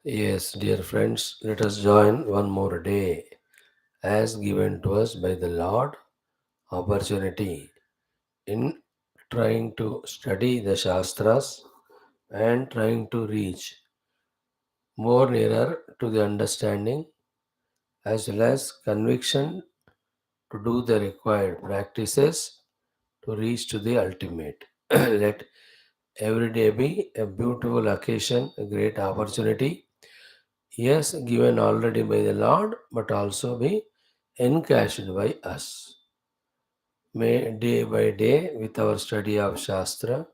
Yes, dear friends, let us join one more day as given to us by the Lord opportunity in trying to study the Shastras and trying to reach more nearer to the understanding as well as conviction to do the required practices to reach to the ultimate. Let every day be a beautiful occasion, a great opportunity. Yes, given already by the Lord, but also be encashed by us. May day by day, with our study of Shastra,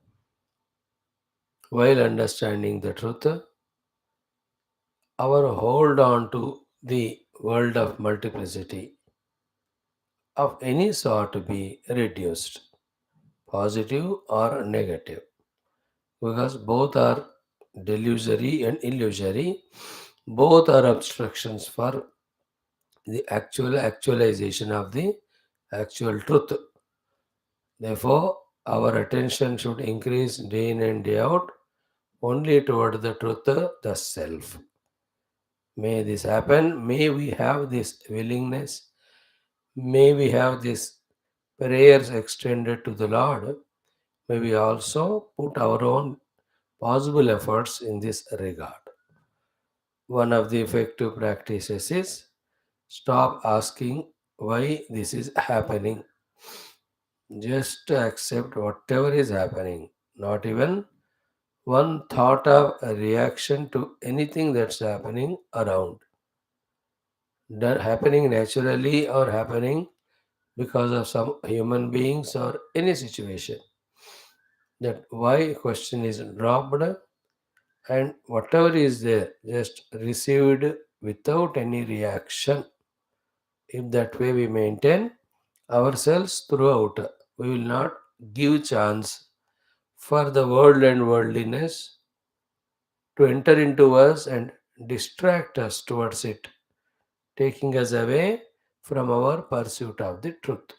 while understanding the truth, our hold on to the world of multiplicity of any sort be reduced, positive or negative, because both are delusory and illusory, both are obstructions for the actual actualization of the actual truth. Therefore, our attention should increase day in and day out only toward the truth, the self. May this happen. May we have this willingness. May we have these prayers extended to the Lord. May we also put our own possible efforts in this regard. One of the effective practices is stop asking why this is happening. Just accept whatever is happening. Not even one thought of a reaction to anything that's happening around. Happening naturally or happening because of some human beings or any situation. That why question is dropped and whatever is there just received without any reaction. If that way we maintain ourselves throughout, we will not give chance for the world and worldliness to enter into us and distract us towards it, taking us away from our pursuit of the truth.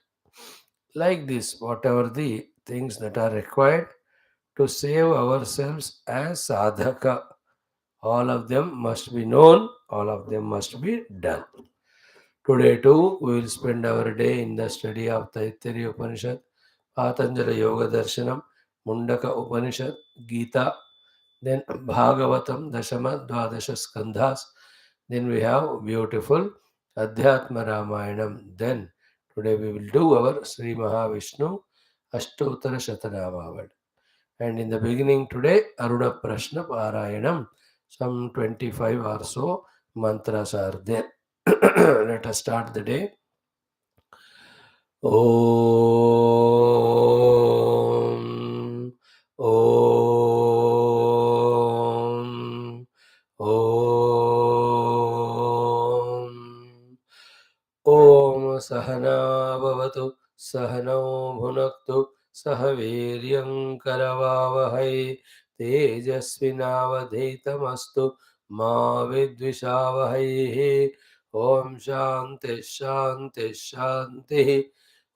Like this, whatever the things that are required to save ourselves as sadhaka, all of them must be known, all of them must be done. Today too, we will spend our day in the study of Taittiriya Upanishad, Patanjali Yoga Darshanam, Mundaka Upanishad, Gita, then Bhagavatam, Dashama, Dvadasha Skandhas. Then we have beautiful Adhyatma Ramayanam. Then today we will do our Sri Mahavishnu Ashtottara Shatanamavad. And in the beginning today, Aruna Prashna Parayanam. Some 25 or so mantras are there. Let us start the day. Om. Om. Om. Om Sahana Bhavatu Sahano Bhunaktu Sahaviryam Karavavahai Tejasvinavadhetamastu Ma Vidvishavahai. Om Shanti Shanti Shanti.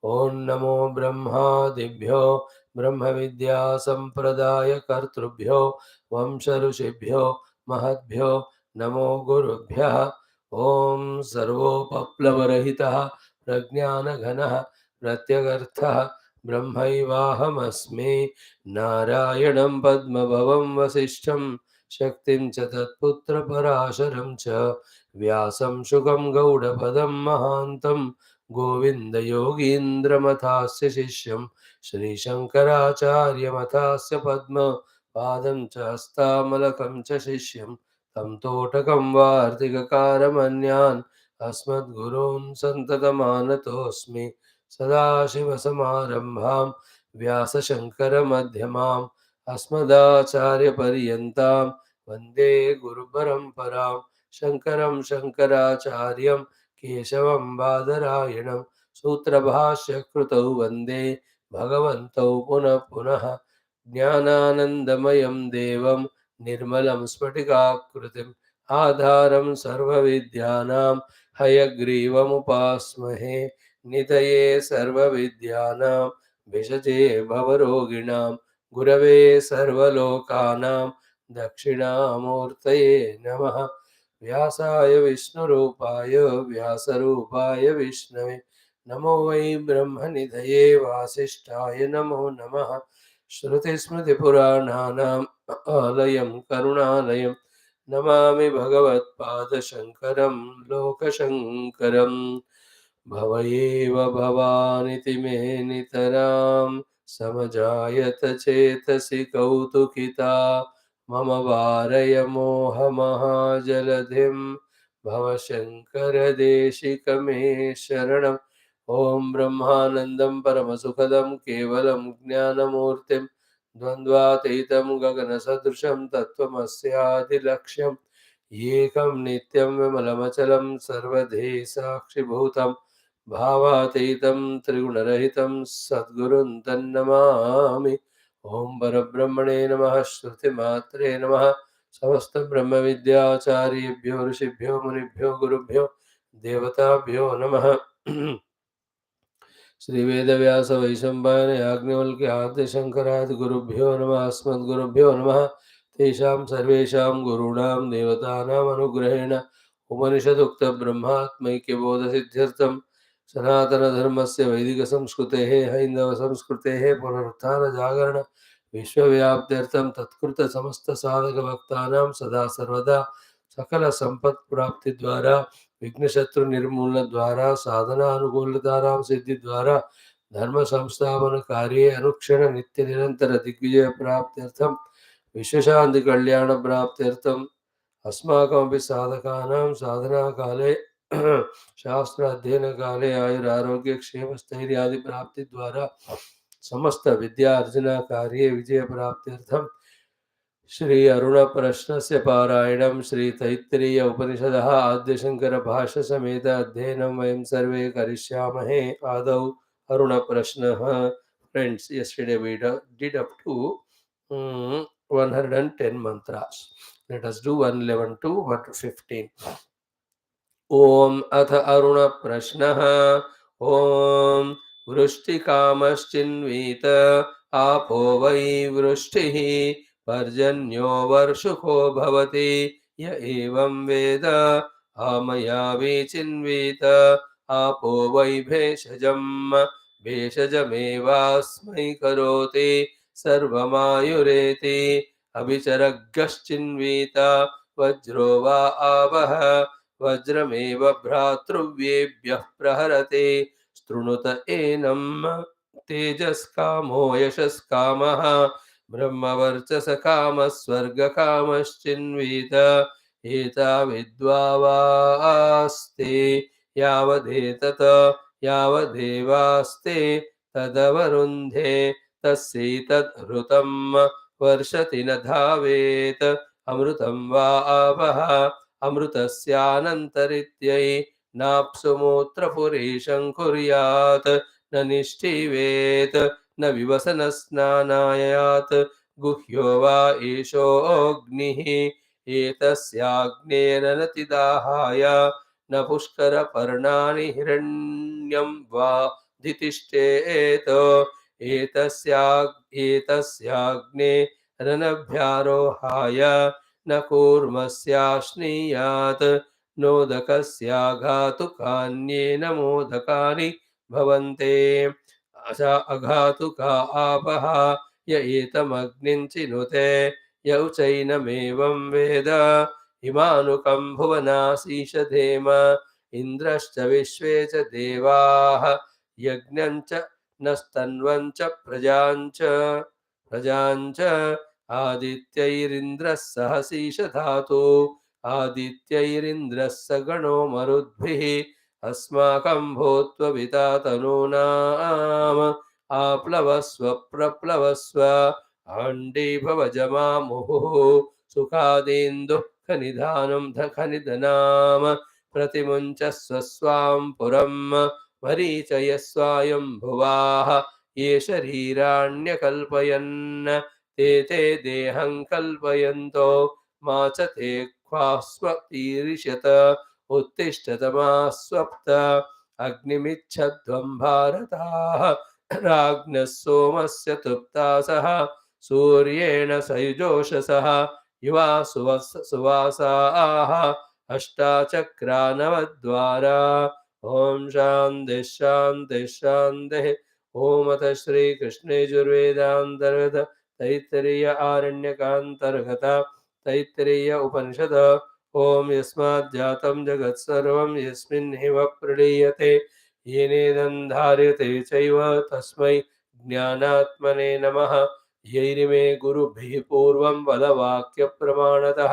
Om Namo Brahma Dibhyo Brahma Vidya Sampradaya Kartrubhyo Vamsharusibhyo Mahadbhyo Namo Gurubhya. Om Sarvopaplavarahitāh Prajnānaghanah Pratyagārthah Brahmaivahamasmi Narayanam Padmabhavam Vasishtham Shaktim cha Tatputra Parasharam cha Vyasam Shukam Gaudapadam Mahantam Govinda Yogindra Mathasya Shishyam Shri Shankaracharya Mathasya Padma Padam cha Hastamalakam cha Shishyam तं तोटकं वार्तिककारमन्यान् अस्मद्गुरून् सन्ततमानतोऽस्मि सदाशिवसमारम्भां व्यासशङ्करमध्यमाम् अस्मदाचार्यपर्यन्तां वन्दे गुरुपरम्परां शङ्करं शङ्कराचार्यं केशवं बादरायणं सूत्रभाष्यकृतौ वन्दे भगवन्तौ पुनः पुनः ज्ञानानन्दमयं देवं निर्मलं स्फटिकाकृतिम् आधारं सर्वविद्यानां हयग्रीवमुपास्महे निधये सर्वविद्यानां भिषजे भवरोगिणां गुरवे सर्वलोकानां दक्षिणामूर्तये नमः। व्यासाय विष्णुरूपाय व्यासरूपाय विष्णवे नमो वै ब्रह्मनिधये वासिष्ठाय नमो नमः। श्रुतिस्मृतिपुराणानाम् आलयं करुणालयं नमामि भगवत्पादशङ्करं लोकशङ्करम्। भवयेव भवानिति मे नितरां समजायत चेतसि कौतुकिता मम वारय मोहमहाजलधिं भवशङ्करदेशिकमे शरणम्। ॐ ब्रह्मानन्दं परमसुखदं केवलं ज्ञानमूर्तिं द्वन्द्वातीतं गगनसदृशं तत्त्वमस्यादिलक्ष्यम् एकं नित्यं विमलमचलं सर्वधि साक्षिभूतं भावातीतं त्रिगुणरहितं सद्गुरुं तन्नमामि। ॐ परब्रह्मणे नमः। श्रुतिमात्रे नमः। समस्तब्रह्मविद्याचार्येभ्यो ऋषिभ्यो मुनिभ्यो गुरुभ्यो देवताभ्यो नमः। श्रीवेदव्यास वैशम्पायन याज्ञवल्क्य आद्यशङ्करादि गुरुभ्यो नमः। अस्मद्गुरुभ्यो नमः। तेषां सर्वेषां गुरूणां देवतानाम् अनुग्रहेण उपनिषदुक्तब्रह्मात्मैक्यबोधसिद्ध्यर्थं सनातनधर्मस्य वैदिकसंस्कृतेः हैन्दवसंस्कृतेः पुनरुत्थानजागरण विश्वव्याप्त्यर्थं तत्कृतसमस्तसाधकभक्तानां सदा सर्वदा सकलसम्पत्प्राप्तिद्वारा विघ्नशत्रुनिर्मूलनद्वारा साधनानुकूलतारां सिद्धिद्वारा धर्म संस्थापन कार्ये अनुक्षण नित्य निरंतर दिग्विजय प्राप्त्यर्थम विश्वशांति कल्याण प्राप्त्यर्थम अस्माकमपि साधकानां साधना काले शास्त्र अध्ययन काले आयुरारोग्य क्षेम स्थैर्यादि प्राप्ति द्वारा समस्त विद्या अर्जना कार्ये विजय प्राप्त्यर्थम श्री अरुण प्रश्नस्य पारायणं श्री तैत्तिरीय उपनिषदः आद्यशंकर भाष्य समेत अध्ययनं वयं सर्वे करिष्यामहे। आदौ अरुण प्रश्नः। Friends, yesterday we did up to 110 mantras. Let us do 111 to 115. ॐ अथ अरुण प्रश्नः। ॐ वृष्टिकामश्चिन्वीत आपो वै वृष्टिः पर्जन्यो वर्षुको भवति य एवं वेद आमया विचिन्वीत आपो वै भेषजमेवास्मै करोति सर्वमायुरेति अभिचरगश्चिन्वीत वज्रो वा आवह वज्रमेव भ्रातृव्येभ्यः प्रहरते स्तृणुत एनं तेजस्कामो यशस्कामः ब्रह्मवर्चसकामः स्वर्गकामश्चिन्वीत एताविद्वावास्ते यावदेतत यावदेवास्ते तदवरुन्धे तस्यैतद्धृतं वर्षति न धावेत् अमृतं वा आवह अमृतस्यानन्तरित्यै नाप्सु मूत्रपुरीशं कुर्यात् न निष्ठीवेत् न विवसनस्नानायात् गुह्यो वा एषोऽग्निः एतस्याग्नेरनतिदाहाय न पुष्करपर्णानि हिरण्यं वा धितिष्ठेत् एतस्याग्ने रनभ्यारोहाय न कूर्मस्याश्नीयात् नोदकस्याघातुकान्येन मोदकानि भवन्ते अघातुका आपः य एतमग्निं चिनुते यौ चैनमेवं वेद इमानुकं भुवनासीषधेम इन्द्रश्च विश्वे च देवाः यज्ञं च नस्तन्वं च प्रजाञ्च आदित्यैरिन्द्रः सहसीषधातु आदित्यैरिन्द्रः स गणो मरुद्भिः अस्माकं भूत्वपिता तनूनाम् आप्लवस्व प्रप्लवस्व आण्डीभवजमामुहुः सुखादीन्दुःखनिधानं खनिधनाम प्रतिमुञ्चस्व स्वां पुरं मरीचयस्वायम्भुवाः ये शरीराण्यकल्पयन् ते देहं कल्पयन्तो मा च ते क्वास्वतीरिषत उत्तिष्ठतमा स्वप्त अग्निमिच्छध्वं भारताः राज्ञः सोमस्य तृप्तासः सूर्येण सयुजोषसः युवा सुवासाः अष्टाचक्रानवद्वारा ॐ शान्तिः शान्तिः शान्तिः ॐ अथ श्रीकृष्णयजुर्वेदान्तर्गत तैत्तिरीय आरण्यकान्तर्गत तैत्तिरीय उपनिषद ॐ यस्माज्जातं जगत्सर्वं यस्मिन् हिम प्रलीयते येनेदं धार्यते चैव तस्मै ज्ञानात्मने नमः यैरिमे गुरुभिः पूर्वं वदवाक्यप्रमाणतः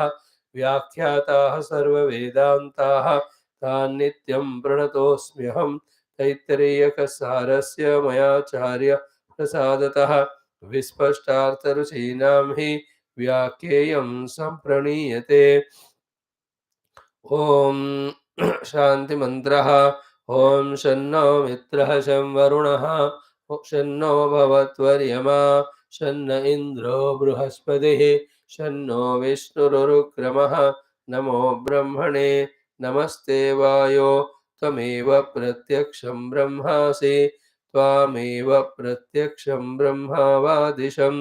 व्याख्याताः सर्ववेदान्ताः तान् नित्यं प्रणतोऽस्म्यहं तैत्तिरीयकसारस्य मयाचार्य प्रसादतः विस्पष्टार्थरुचीनां हि व्याख्येयं सम्प्रणीयते ॐ शान्तिमन्त्रः ॐ शन्नो मित्रः शं वरुणः शन्नो भवत्वर्यमा शन्न इन्द्रो बृहस्पतिः शन्नो विष्णुरुक्रमः नमो ब्रह्मणे नमस्ते वायो त्वमेव प्रत्यक्षं ब्रह्मासि त्वामेव प्रत्यक्षं ब्रह्मावादिशं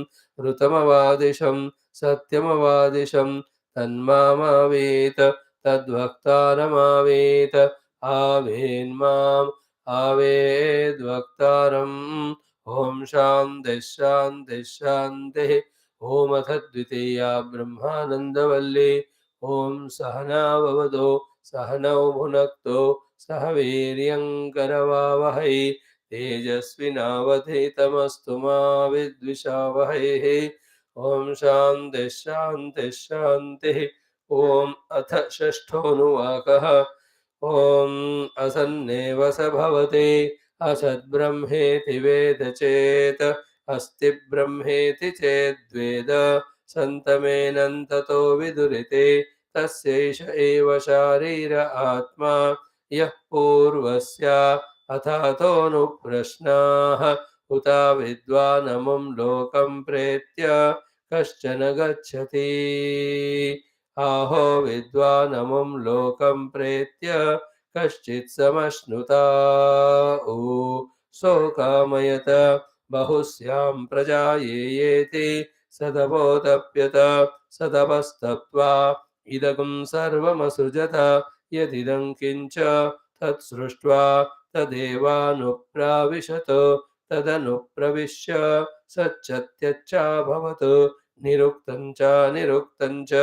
ऋतमवादिशं सत्यमवादिशं तन्मामावेत तद्वक्तारमावेत आवेन्माम् आवेद्वक्तारम् ॐ शान्तिः शान्तिः शान्तिः ॐ अथ द्वितीया ब्रह्मानन्दवल्ली ॐ सहना भवतु सहनौ भुनक्तु सह वीर्यङ्करवावहै तेजस्विनावधीतमस्तु मा विद्विषावहैः ॐ शान्तिः शान्तिः शान्तिः ॐ अथ षष्ठोऽनुवाकः ॐ असन्नेव स भवति असद्ब्रह्मेति वेद चेत् अस्ति ब्रह्मेति चेद्वेद सन्तमेनं ततो विदुरिते तस्यैष एव शारीर आत्मा यः पूर्वस्य अथातोऽनुप्रश्नाः उत विद्वानमुं लोकं प्रेत्य कश्चन गच्छति आहो विद्वानमुं लोकं प्रेत्य कश्चित् समश्नुता ऊ शोकामयत बहुस्यां प्रजा येति सदवोदप्यत सदवस्तप्त्वा इदगं सर्वमसृजत यदिदं किञ्च तत्सृष्ट्वा तदेवानुप्राविशत तदनुप्रविश्य सच्चत्यच्चाभवत् निरुक्तं च निरुक्तं च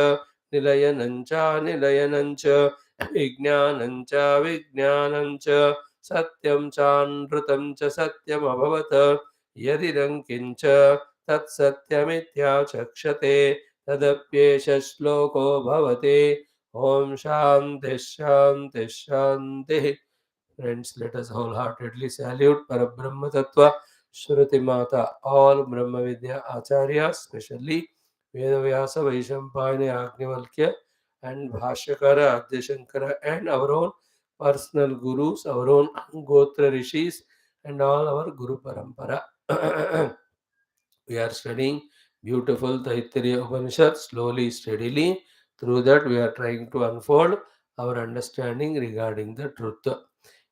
निलयनं च निलयनं च विज्ञानं च विज्ञानं च सत्यं चानृतं च सत्यमभवत् यदिदं किञ्च तत्सत्यमित्याचक्षते तदप्येष श्लोको भवति ॐ शान्तिः शान्तिः शान्तिः. Friends, let us wholeheartedly salute Parabrahma Tattva, Shruti Mata, all Brahma Vidya Acharyas, especially Vedavyasa, Vaishampayana, Agnivalkya, and Bhashyakara, Adi Shankara, and our own personal gurus, our own Gotra Rishis, and all our Guru Parampara. We are studying beautiful Taittiriya Upanishad slowly, steadily. Through that, we are trying to unfold our understanding regarding the truth.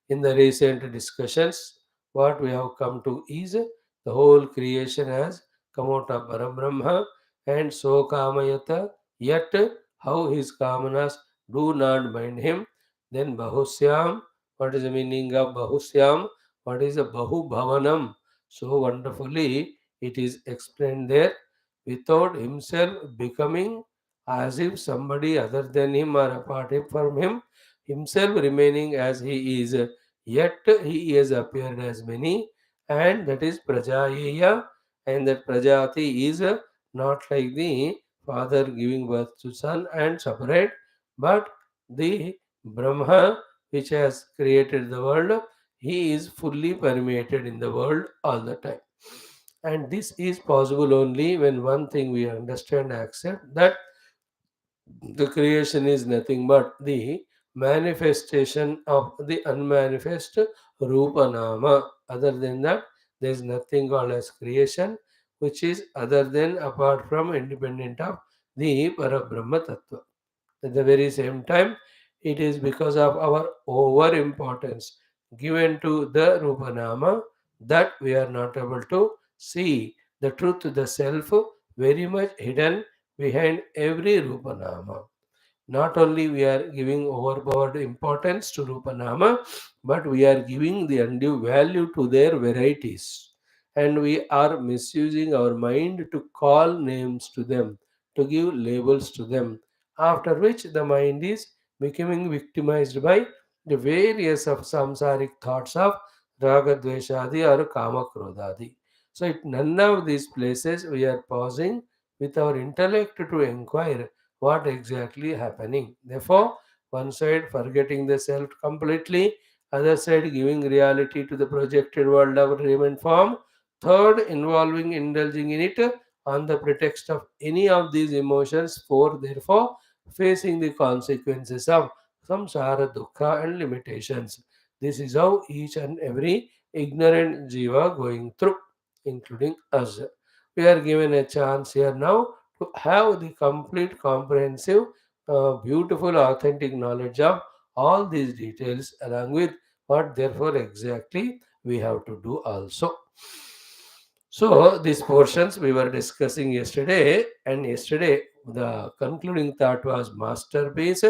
In the recent discussions, what we have come to is the whole creation has come out of Parabrahma and so Kamayata, yet how his Kamanas do not bind him. Then Bahusyam, what is the meaning of Bahusyam? What is a Bahu Bhavanam? So wonderfully it is explained there without himself becoming as if somebody other than him or apart from him, himself remaining as he is, yet he has appeared as many, and that is Prajayeya, and that Prajati is not like the father giving birth to son and separate, but the Brahma which has created the world, he is fully permeated in the world all the time. And this is possible only when one thing we understand, accept that the creation is nothing but the manifestation of the unmanifest Rupa Nama. Other than that, there is nothing called as creation, which is other than, apart from, independent of the Parabrahma Tattva. At the very same time, it is because of our over importance given to the Rupanama that we are not able to see the truth, the self, very much hidden behind every Rupa Nama. Not only we are giving overpowered importance to Rupanama, but we are giving the undue value to their varieties. And we are misusing our mind to call names to them, to give labels to them, after which the mind is becoming victimized by the various of samsaric thoughts of raga dveshadi or kama krodhadi. So at none of these places we are pausing with our intellect to inquire what exactly happening. Therefore, one side forgetting the self completely, other side giving reality to the projected world of dream and form, third involving indulging in it on the pretext of any of these emotions, fourth therefore facing the consequences of samsara, dukkha and limitations. This is how each and every ignorant jiva going through, including us. We are given a chance here now to have the complete, comprehensive, beautiful, authentic knowledge of all these details, along with what, therefore, exactly we have to do also. So, these portions we were discussing yesterday, and yesterday the concluding thought was masterpiece,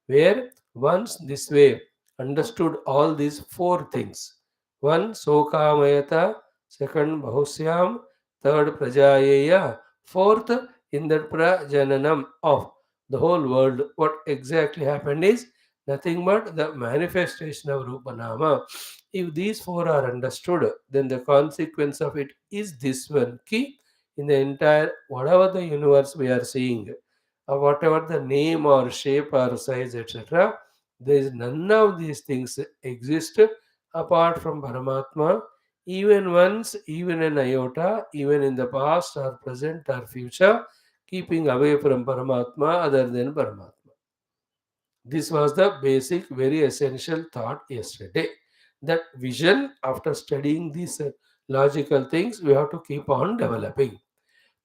where once this way understood all these four things: one, Sokamayata; second, Bhashyam; third, Prajayeya; fourth, in the prajananam of the whole world. What exactly happened is nothing but the manifestation of Rupanama. If these four are understood, then the consequence of it is this one key in the entire whatever the universe we are seeing, or whatever the name or shape or size, etc. There is none of these things exist apart from Paramatma, even once, even an iota, even in the past or present or future, keeping away from Paramatma other than Paramatma. This was the basic, very essential thought yesterday. That vision, after studying these logical things, we have to keep on developing.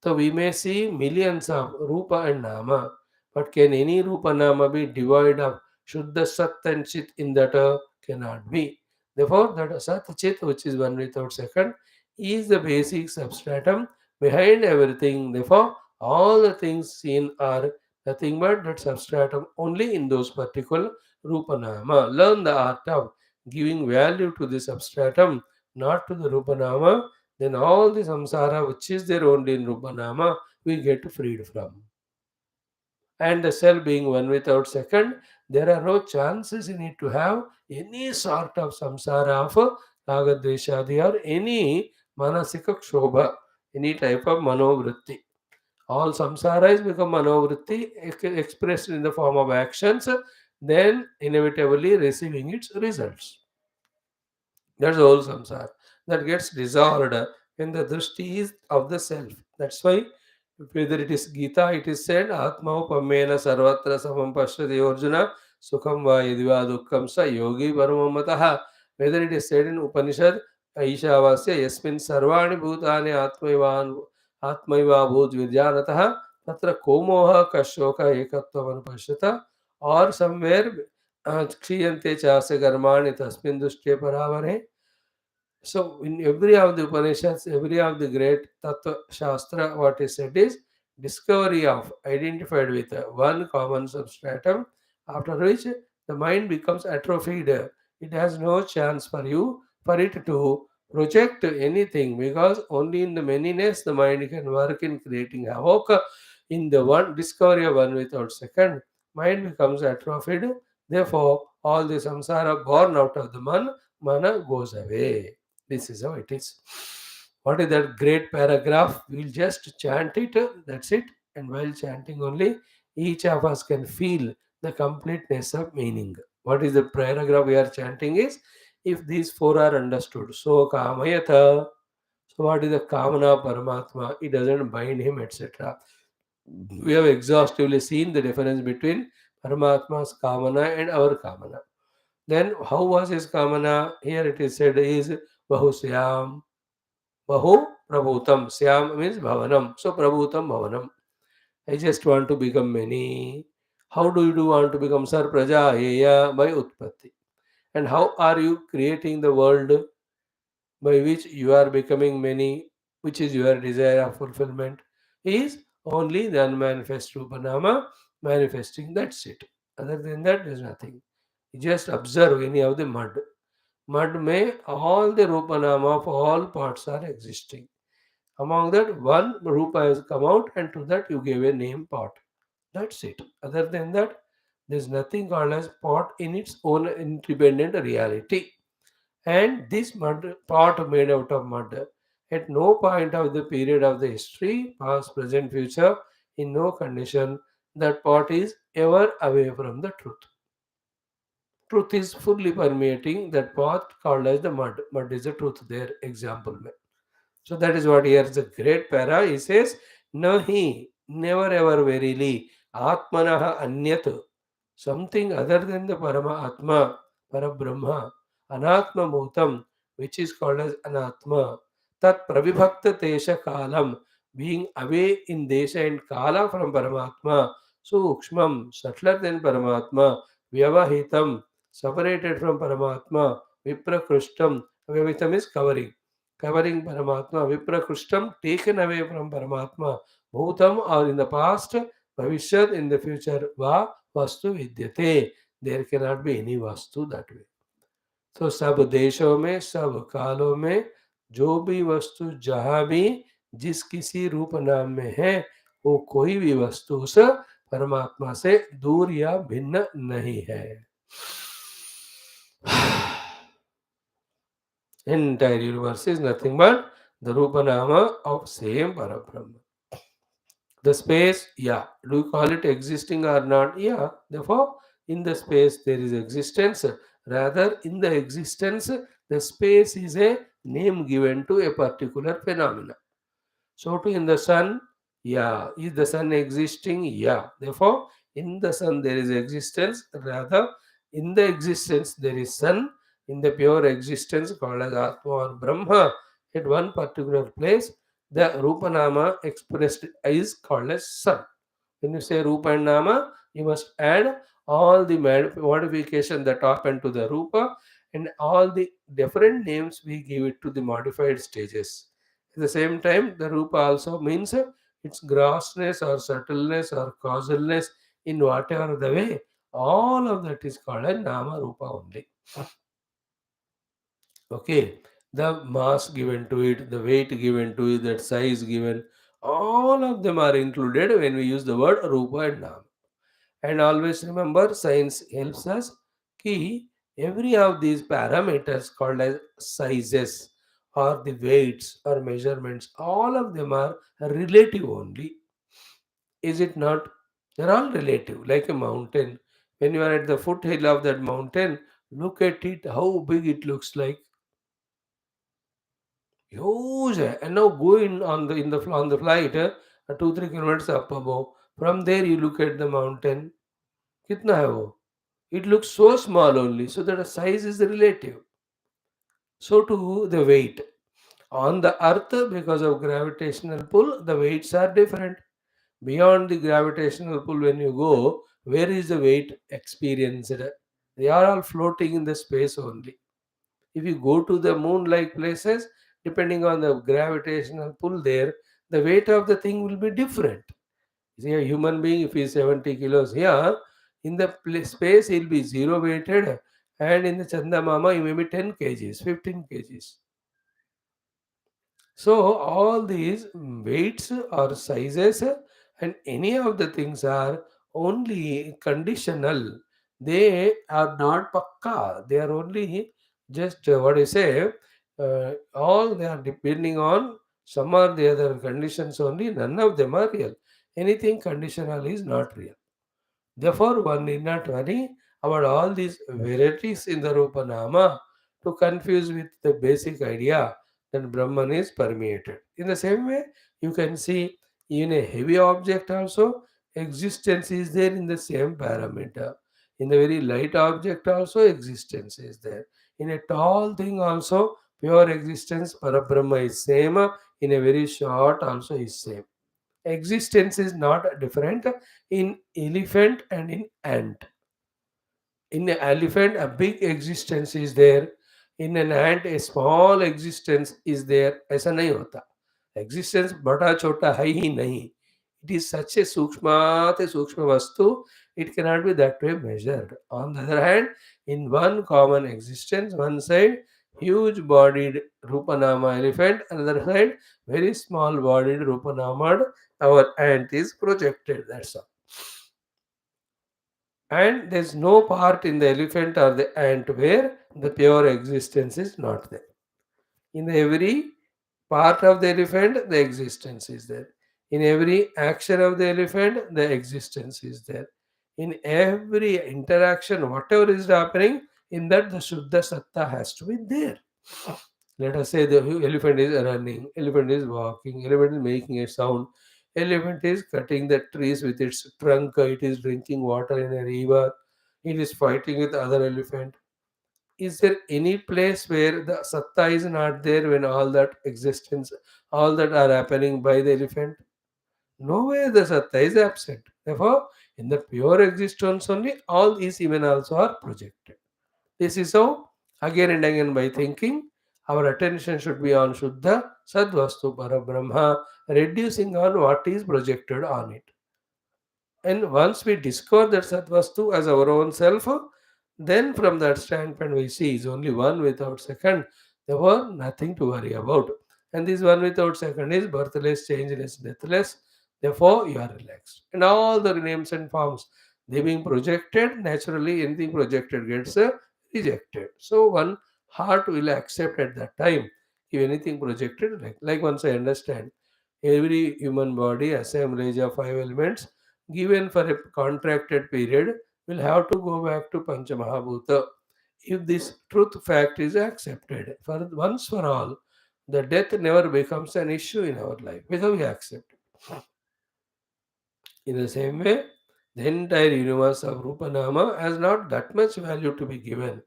So we may see millions of Rupa and Nama, but can any Rupa Nama be devoid of Shuddha Sat and Chit in that? Cannot be. Therefore, that Sat Chit, which is one without second, is the basic substratum behind everything. Therefore, all the things seen are nothing but that substratum only in those particular Rupa Nama. Learn the art of giving value to the substratum, not to the Rupa Nama, then all the samsara which is there only in Rupanama, we get freed from. And the cell being one without second, there are no chances in it to have any sort of samsara of ragadveshadi or any manasika kshobha, any type of manovritti. All samsaras become manovritti expressed in the form of actions, then inevitably receiving its results. That's the whole samsara that gets dissolved when the drishti is of the self. That's why, whether it is Gita, it is said, Atma upamena sarvatra samam pashyati Arjuna sukham va yadiva dukkham sa yogi paramamataha. Whether it is said in Upanishad, Aishavasya yasmin sarvani bhutani atmaiva bhut vidyanatah tatra komoha kashoka ekatvam anupashyata, or somewhere क्षीयन्ते चास्य कर्माणि तस्मिन् दृष्टे परावरे. So, in every of the Upanishads, every of the great Tattva Shastra, what is said is discovery of identified with one common substratum, after which the mind becomes atrophied. It has no chance for you for it to project anything, because only in the manyness the mind can work in creating havoc. In the one discovery of one without second, mind becomes atrophied. Therefore, all the samsara born out of the mana goes away. This is how it is. What is that great paragraph? We'll just chant it, that's it. And while chanting only, each of us can feel the completeness of meaning. What is the paragraph we are chanting is, if these four are understood. So kamayata. So what is the kamana paramatma? It doesn't bind him, etc. We have exhaustively seen the difference between Paramatma's kamana and our kamana. Then how was his kamana? Here it is said is Bahusyam. Bahu Prabhutam. Syam means Bhavanam. So Prabhutam Bhavanam. I just want to become many. How do you do want to become Sar Praja Heya? By Utpatti. And how are you creating the world by which you are becoming many, which is your desire of fulfillment? Is Only the unmanifest Rupanama manifesting, that's it. Other than that, there's nothing. You just observe any of the mud. Mud may all the Rupanama of all parts are existing. Among that, one Rupa has come out, and to that you give a name pot. That's it. Other than that, there's nothing called as pot in its own independent reality. And this mud pot made out of mud, at no point of the period of the history, past, present, future, in no condition, that pot is ever away from the truth. Truth is fully permeating that pot called as the mud. Mud is the truth there, example. So that is what here is a great para. He says, Nahi, never ever verily, Atmanaha Anyat, something other than the Parama Atma, Parabrahma, Anatma Bhutam, which is called as Anatma, Tat Pravibhakta Tesha Kalam, being away in Desha and Kala from Paramatma, Sukshmam, subtler than Paramatma, Vyavahitam, separated from Paramatma, Viprakrishtam, Vyavahitam is covering Paramatma, Viprakrishtam, taken away from Paramatma, Bhutam or in the past, Bhavishyat in the future, Va Vastu Vidyate. There cannot be any Vastu that way. तो सब देशों में सब कालों में जो भी वस्तु जहाँ भी जिस किसी रूप नाम में है वो कोई भी वस्तु उस परमात्मा से दूर या भिन्न नहीं है. Entire universe is nothing but the Rupa Nama of same Parabrahma. The space, yeah. Do you call it existing or not? Yeah. Therefore, in the space there is existence. Rather, in the existence, the space is a name given to a particular phenomena. So too in the sun, yeah. Is the sun existing? Yeah. Therefore, in the sun there is existence. Rather, in the existence there is sun. In the pure existence called as Atma or Brahma, at one particular place, the Rupanama expressed is called as sun. When you say Rupa and Nama, you must add all the modification that happen to the Rupa and all the different names we give it to the modified stages. At the same time, the Rupa also means its grossness or subtleness or causalness in whatever the way. All of that is called a Nama Rupa only. Okay, the mass given to it, the weight given to it, that size given, all of them are included when we use the word Rupa and Nama. And always remember, science helps us key every of these parameters called as sizes or the weights or measurements, all of them are relative only. Is it not? They're all relative, like a mountain. When you are at the foothill of that mountain, look at it, how big it looks like. Huge. And now go in on the flight, 2-3 kilometers up above. From there you look at the mountain. कितना है वो? It looks so small only, so that the size is relative. So too the weight. On the earth, because of gravitational pull, the weights are different. Beyond the gravitational pull, when you go, where is the weight experienced? They are all floating in the space only. If you go to the moon like places, depending on the gravitational pull there, the weight of the thing will be different. See, a human being, if he is 70 kilos here, in the space he'll be zero weighted, and in the Chandamama, he may be 10 kgs, 15 kgs. So, all these weights or sizes and any of the things are only conditional. They are not pakka. They are only just what you say, all they are depending on some or the other conditions only. None of them are real. Anything conditional is not real. Therefore, one need not worry about all these varieties in the Rupa Nama to confuse with the basic idea that Brahman is permeated. In the same way, you can see in a heavy object also, existence is there in the same parameter. In the very light object also, existence is there. In a tall thing also, pure existence, Parabrahma is same. In a very short also is same. Existence is not different in elephant and in ant. In an elephant, a big existence is there. In an ant, a small existence is there. ऐसा नहीं होता. Existence बड़ा छोटा है ही नहीं. It is such a sukshma vastu, it cannot be that way measured. On the other hand, in one common existence, one side, huge bodied Rupanama elephant, another side, very small bodied Rupanamad, our ant is projected. That's all. And there's no part in the elephant or the ant where the pure existence is not there. In every part of the elephant, the existence is there. In every action of the elephant, the existence is there. In every interaction, whatever is happening, in that the Shuddha Satta has to be there. Let us say the elephant is running, elephant is walking, elephant is making a sound, elephant is cutting the trees with its trunk, it is drinking water in a river, it is fighting with other elephant. Is there any place where the satta is not there when all that existence, all that are happening by the elephant? Nowhere the satta is absent. Therefore, in the pure existence only, all these even also are projected. This is how, again and again by thinking, our attention should be on Shuddha, Sadvastu, Parabrahma, reducing on what is projected on it. And once we discover that Satvastu as our own self, then from that standpoint we see is only one without second. Therefore, nothing to worry about. And this one without second is birthless, changeless, deathless. Therefore, you are relaxed. And all the names and forms, they being projected, naturally anything projected gets rejected. So one heart will accept at that time if anything projected, like once I understand, every human body assemblage of five elements given for a contracted period will have to go back to Panchamahabhuta. If this truth fact is accepted for once for all, the death never becomes an issue in our life because we accept it. In the same way, the entire universe of Rupanama has not that much value to be given.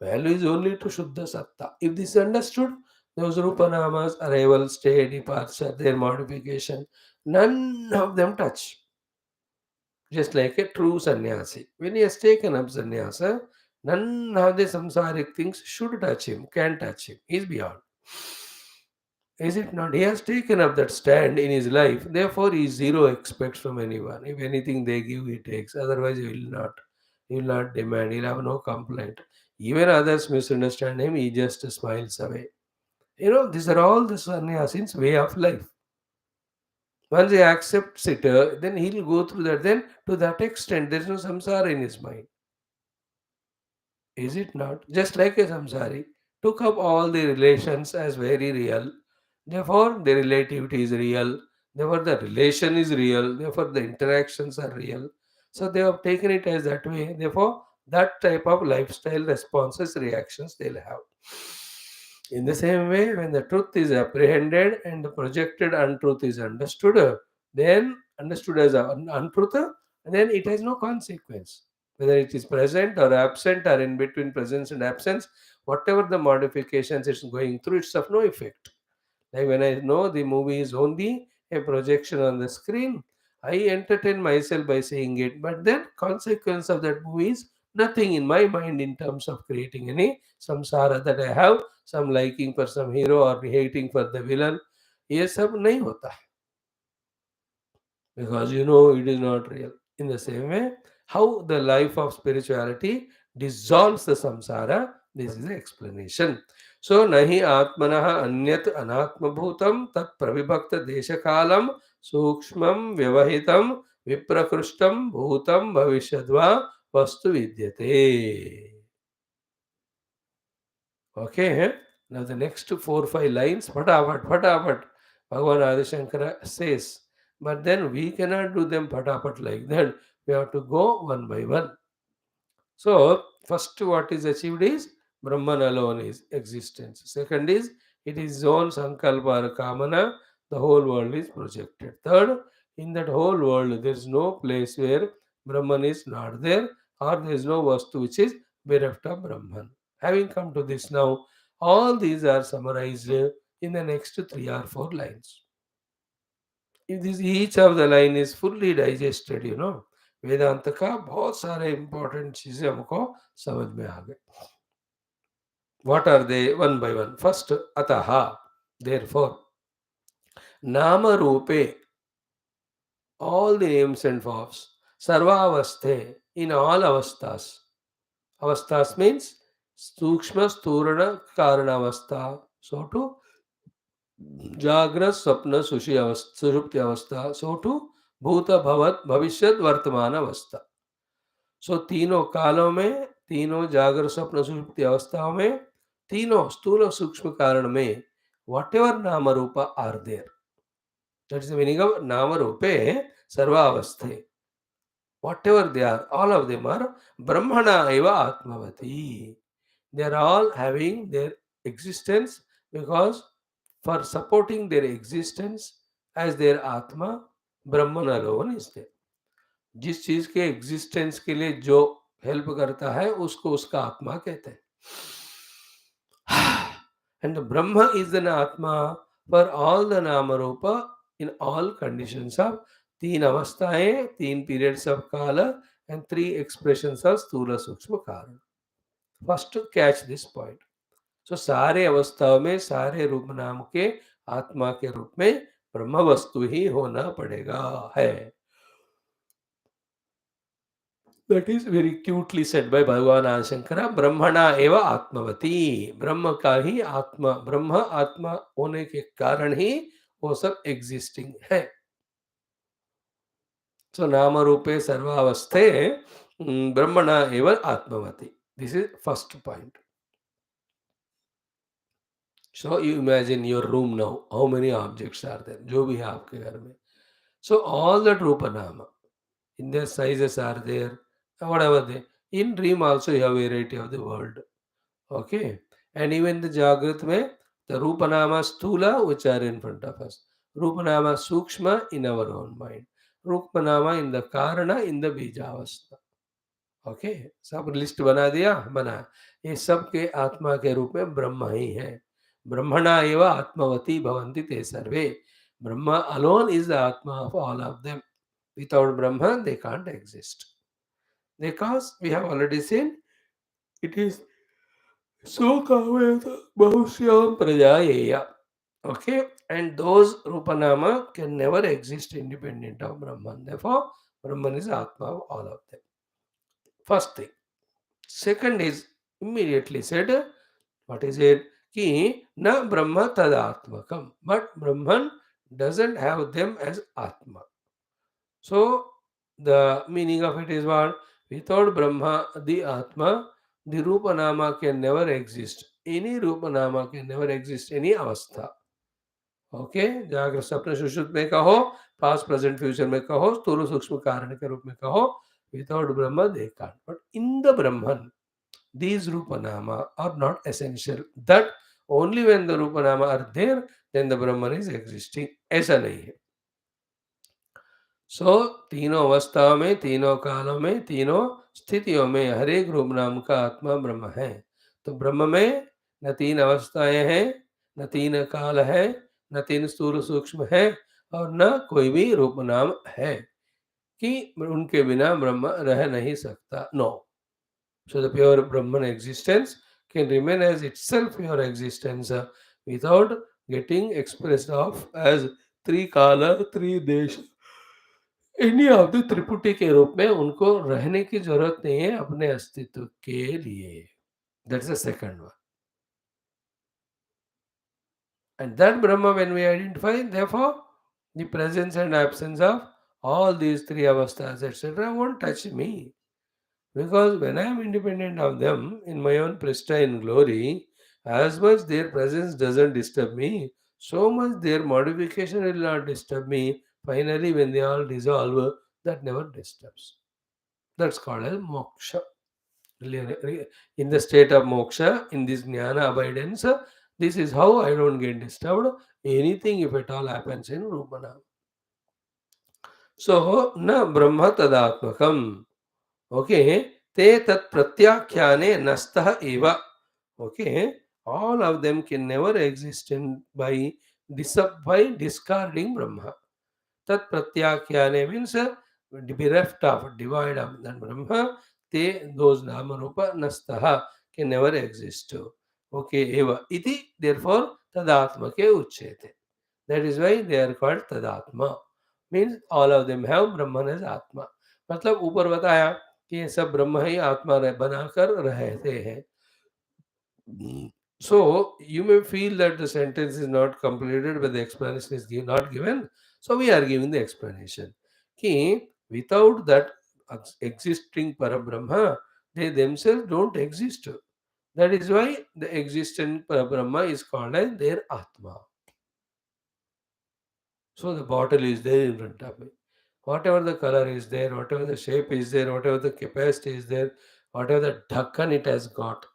Value is only to Shuddha Satta. If this is understood, those Rupanamas, arrival, stay, departure, their modification, none of them touch. Just like a true sannyasi. When he has taken up sannyasa, none of the samsaric things should touch him, can touch him. He is beyond. Is it not? He has taken up that stand in his life. Therefore, he zero expects from anyone. If anything they give, he takes. Otherwise, he will not. He will not demand. He'll have no complaint. Even others misunderstand him, he just smiles away. These are all the sannyasin's way of life. Once he accepts it, then he'll go through that. Then, to that extent, there is no samsara in his mind. Is it not? Just like a samsari took up all the relations as very real. Therefore, the relativity is real. Therefore, the relation is real. Therefore, the interactions are real. So, they have taken it as that way. Therefore, that type of lifestyle responses, reactions they'll have. In the same way, when the truth is apprehended and the projected untruth is understood, then understood as untruth, then it has no consequence. Whether it is present or absent or in between presence and absence, whatever the modifications it's going through, it's of no effect. Like when I know the movie is only a projection on the screen, I entertain myself by seeing it. But then consequence of that movie is nothing in my mind in terms of creating any samsara that I have, some liking for some hero or hating for the villain. ये सब नहीं होता है because it is not real. In the same way, how the life of spirituality dissolves the samsara, this is the explanation. So, nahi atmanah anyat anatma bhutam tat pravibhakta deshakalam sukshmam vyavahitam viprakrishtam bhutam bhavishadva vastu vidyate. Okay, now the next 4 5 lines, fatapat, Bhagavan Adi Shankara says. But then we cannot do them fatapat like that. We have to go one by one. So, first what is achieved is Brahman alone is existence. Second is it is his own sankalpa or kamana, the whole world is projected. Third, in that whole world there is no place where Brahman is not there or there is no vastu which is bereft of Brahman. Having come to this now, all these are summarized in the next 3 or 4 lines. If this each of the line is fully digested, वेदांत का बहुत सारे important चीजें हमको समझ में आ गए. What are they? One by one. First, ataha, therefore, nama RuPay all the names and forms. Sarvavasthe, in all avasthas. Avasthas means Sukshma, Sthurana, Karanavastha. So to Jagrat, Swapna, Sushupti Avastha. So to Bhuta, Bhavat, Bhavishyat, Vartamana Avastha. सो तीनों कालों में, तीनों जागर स्वप्न सुषुप्ति अवस्थाओं में, तीनों स्थूल और सूक्ष्म कारण में, वॉट एवर नाम रूप are there, that is the meaning of नाम रूपे सर्वावस्थे, whatever they are, all of them are ब्रह्मणा एव आत्मवती. They are all having their existence because for supporting their existence as their Atma, Brahman alone is there. जिस चीज के existence के लिए जो हेल्प करता है उसको उसका आत्मा कहते हैं. एंड ब्रह्म इज एन आत्मा फॉर ऑल द नाम रूप इन ऑल कंडीशंस ऑफ तीन अवस्थाएं, तीन पीरियड्स ऑफ काल एंड थ्री एक्सप्रेशंस ऑफ स्थूल सूक्ष्म कारण. First catch this point. So सारे अवस्थाओं में सारे रूप नाम के आत्मा के रूप में ब्रह्म वस्तु ही होना पड़ेगा है. That is very cutely said by भगवान आदि शंकरा. ब्रह्मणा एव आत्मवती, ब्रह्म का ही आत्मा, ब्रह्म आत्मा होने के कारण ही वो सब एग्जिस्टिंग है. सो नाम रूपे सर्वावस्थे ब्रह्मणा एव आत्मवती. This is first point. So you imagine your room now, how many objects are there, जो भी है आपके घर में. सो ऑल दैट रूप नाम in their sizes are there, whatever they. In dream also you have variety of the world. Okay. And even the Jagrat mein, the Rupanama Stula which are in front of us. Rupanama Sukshma in our own mind. Rupanama in the Karana in the Bijavastha. Okay. सब list बना दिया, बना. ये सब के आत्मा के रूप में ब्रह्म ही है. ब्रह्मणा एव आत्मवती भवन्ति ते सर्वे. Brahma alone is the Atma of all of them. Without Brahman, they can't exist. Because we have already seen, it is so kaveta Bhashyam prajayeya. Okay, and those Rupanama can never exist independent of Brahman. Therefore, Brahman is Atma of all of them. First thing. Second is immediately said, what is it? Ki na Brahma tadatmakam. But Brahman doesn't have them as Atma. So, the meaning of it is what? Without Brahma, the Atma, the Rupa Nama can never exist. Any Rupa Nama can never exist, any Avastha. Okay? जागृत स्वप्न सुषुप्त में कहो, past present future में कहो, स्थूल सूक्ष्म कारण के रूप में कहो, without Brahma they can't. But in the Brahman, these Rupa Nama are not essential. That only when the Rupa Nama are there, then the Brahman is existing. ऐसा नहीं है. सो तीनों अवस्थाओं में, तीनों कालों में, तीनों स्थितियों में हर एक रूप नाम का आत्मा ब्रह्म है. तो ब्रह्म में न तीन अवस्थाएं हैं, न तीन काल है, न तीन स्थूल सूक्ष्म है, और न कोई भी रूप नाम है कि उनके बिना ब्रह्म रह नहीं सकता. No. So the pure Brahman existence can remain as itself pure existence without getting expressed of as trikal, tridesh, any of the triputi के रूप में उनको रहने की जरूरत नहीं है अपने अस्तित्व के लिए. That's the second one. And that Brahman when we identify, therefore the presence and absence of all these three avasthas etc won't touch me, because when I am independent of them in my own pristine glory, as much their presence doesn't disturb me, so much their modification will not disturb me. Finally, when they all dissolve, that never disturbs. That's called as moksha. In the state of moksha, in this jnana abidance, this is how I don't get disturbed. Anything, if at all, happens in Rupana. So, na brahma tadatmakam. Okay, te tat pratyakhyane nastah eva. Okay, all of them can never exist by discarding Brahma. Tat pratyakhyane means bereft of, devoid of that Brahma. Te, those nama rupa nastaha, can never exist. Okay, eva iti, therefore tadatma ke uchyate. That is why they are called tadatma. Means all of them have Brahman as atma. मतलब ऊपर बताया कि ये सब ब्रह्म ही आत्मा बनाकर रहते हैं. So you may feel that the sentence is not completed, but the explanation is not given. So we are giving the explanation. Ki without that existing Parabrahma, they themselves don't exist. That is why the existent Parabrahma is called as their Atma. So the bottle is there in front of me. Whatever the color is there, whatever the shape is there, whatever the capacity is there, whatever the dhakkan it has got.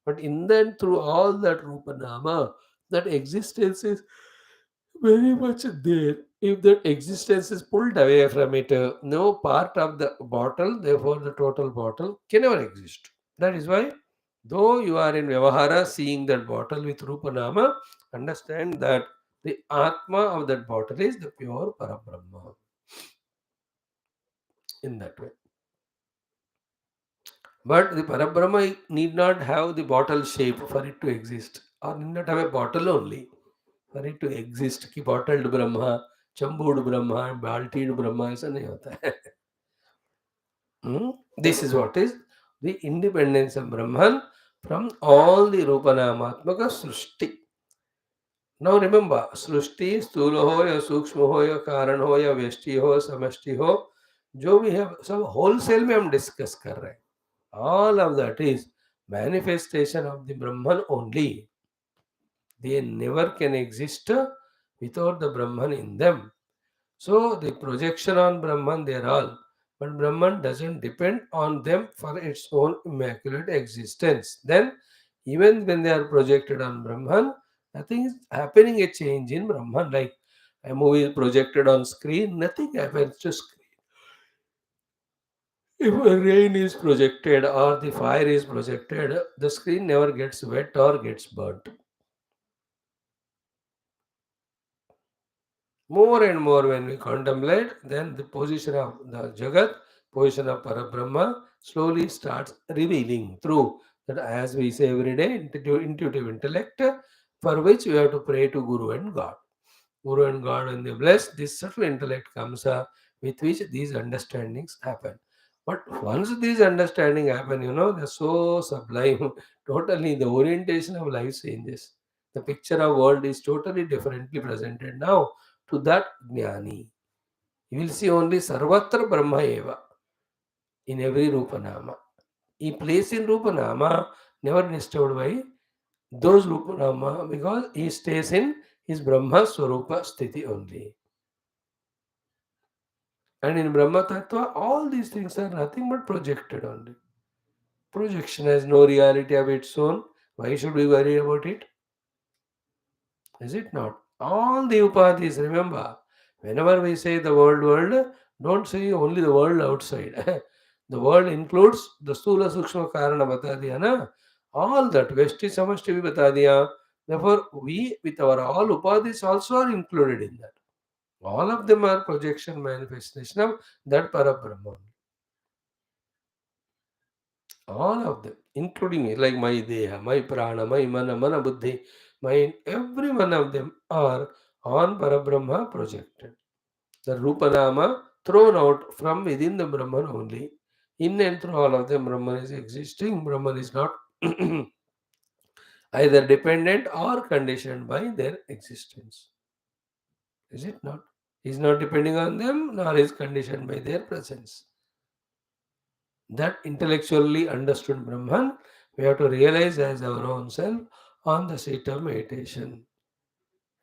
But in that, through all that Rupanama, that existence is very much there. If that existence is pulled away from it, no part of the bottle, therefore the total bottle can never exist. That is why, though you are in Vyavahara seeing that bottle with Rupanama, understand that the Atma of that bottle is the pure Parabrahma. In that way. But the Parabrahma need not have the bottle shape for it to exist, or need not have a bottle only for it to exist. कि bottled Brahma, chambud Brahma, baltied Brahma ऐसा नहीं होता है. This is what is the independence of Brahman from all the Rupanamatmaka Srushti. Now remember, Srushti स्थूल हो या सूक्ष्म हो या कारण हो या व्यष्टि हो समष्टि हो, जो भी है सब होलसेल में हम डिस्कस कर रहे हैं. All of that is manifestation of the Brahman only. They never can exist without the Brahman in them. So the projection on Brahman, they are all. But Brahman doesn't depend on them for its own immaculate existence. Then, even when they are projected on Brahman, nothing is happening a change in Brahman. Like a movie is projected on screen, nothing happens to screen. If a rain is projected or the fire is projected, the screen never gets wet or gets burnt. More and more when we contemplate, then the position of the Jagat, position of Parabrahma slowly starts revealing through that, as we say every day, intuitive intellect, for which we have to pray to Guru and God. Guru and God, when they bless, this subtle intellect comes with which these understandings happen. But once these understanding happen, they're so sublime. Totally, the orientation of life changes. The picture of world is totally differently presented now to that jnani. You will see only Sarvatra Brahma Eva in every Rupanama. He plays in Rupanama, never disturbed by those Rupanama, because he stays in his Brahma Swarupa Sthiti only. And in Brahma Tattva, all these things are nothing but projected only. Projection has no reality of its own. Why should we worry about it? Is it not? All the upadhis, remember, whenever we say the world, don't say only the world outside. The world includes the Stula Sukshma Karana bata diya na. All that, Veshti Samashti bhi bata diya. Therefore, we with our all upadhis also are included in that. All of them are projection manifestation of that Parabrahman. All of them, including me, like my Deha, my Prana, my Mana Buddhi, my every one of them are on Parabrahma projected. The Rupanama thrown out from within the Brahman only. In and through all of them, Brahman is existing. Brahman is not either dependent or conditioned by their existence. Is it not? He is not depending on them, nor is conditioned by their presence. That intellectually understood Brahman, we have to realize as our own self on the seat of meditation.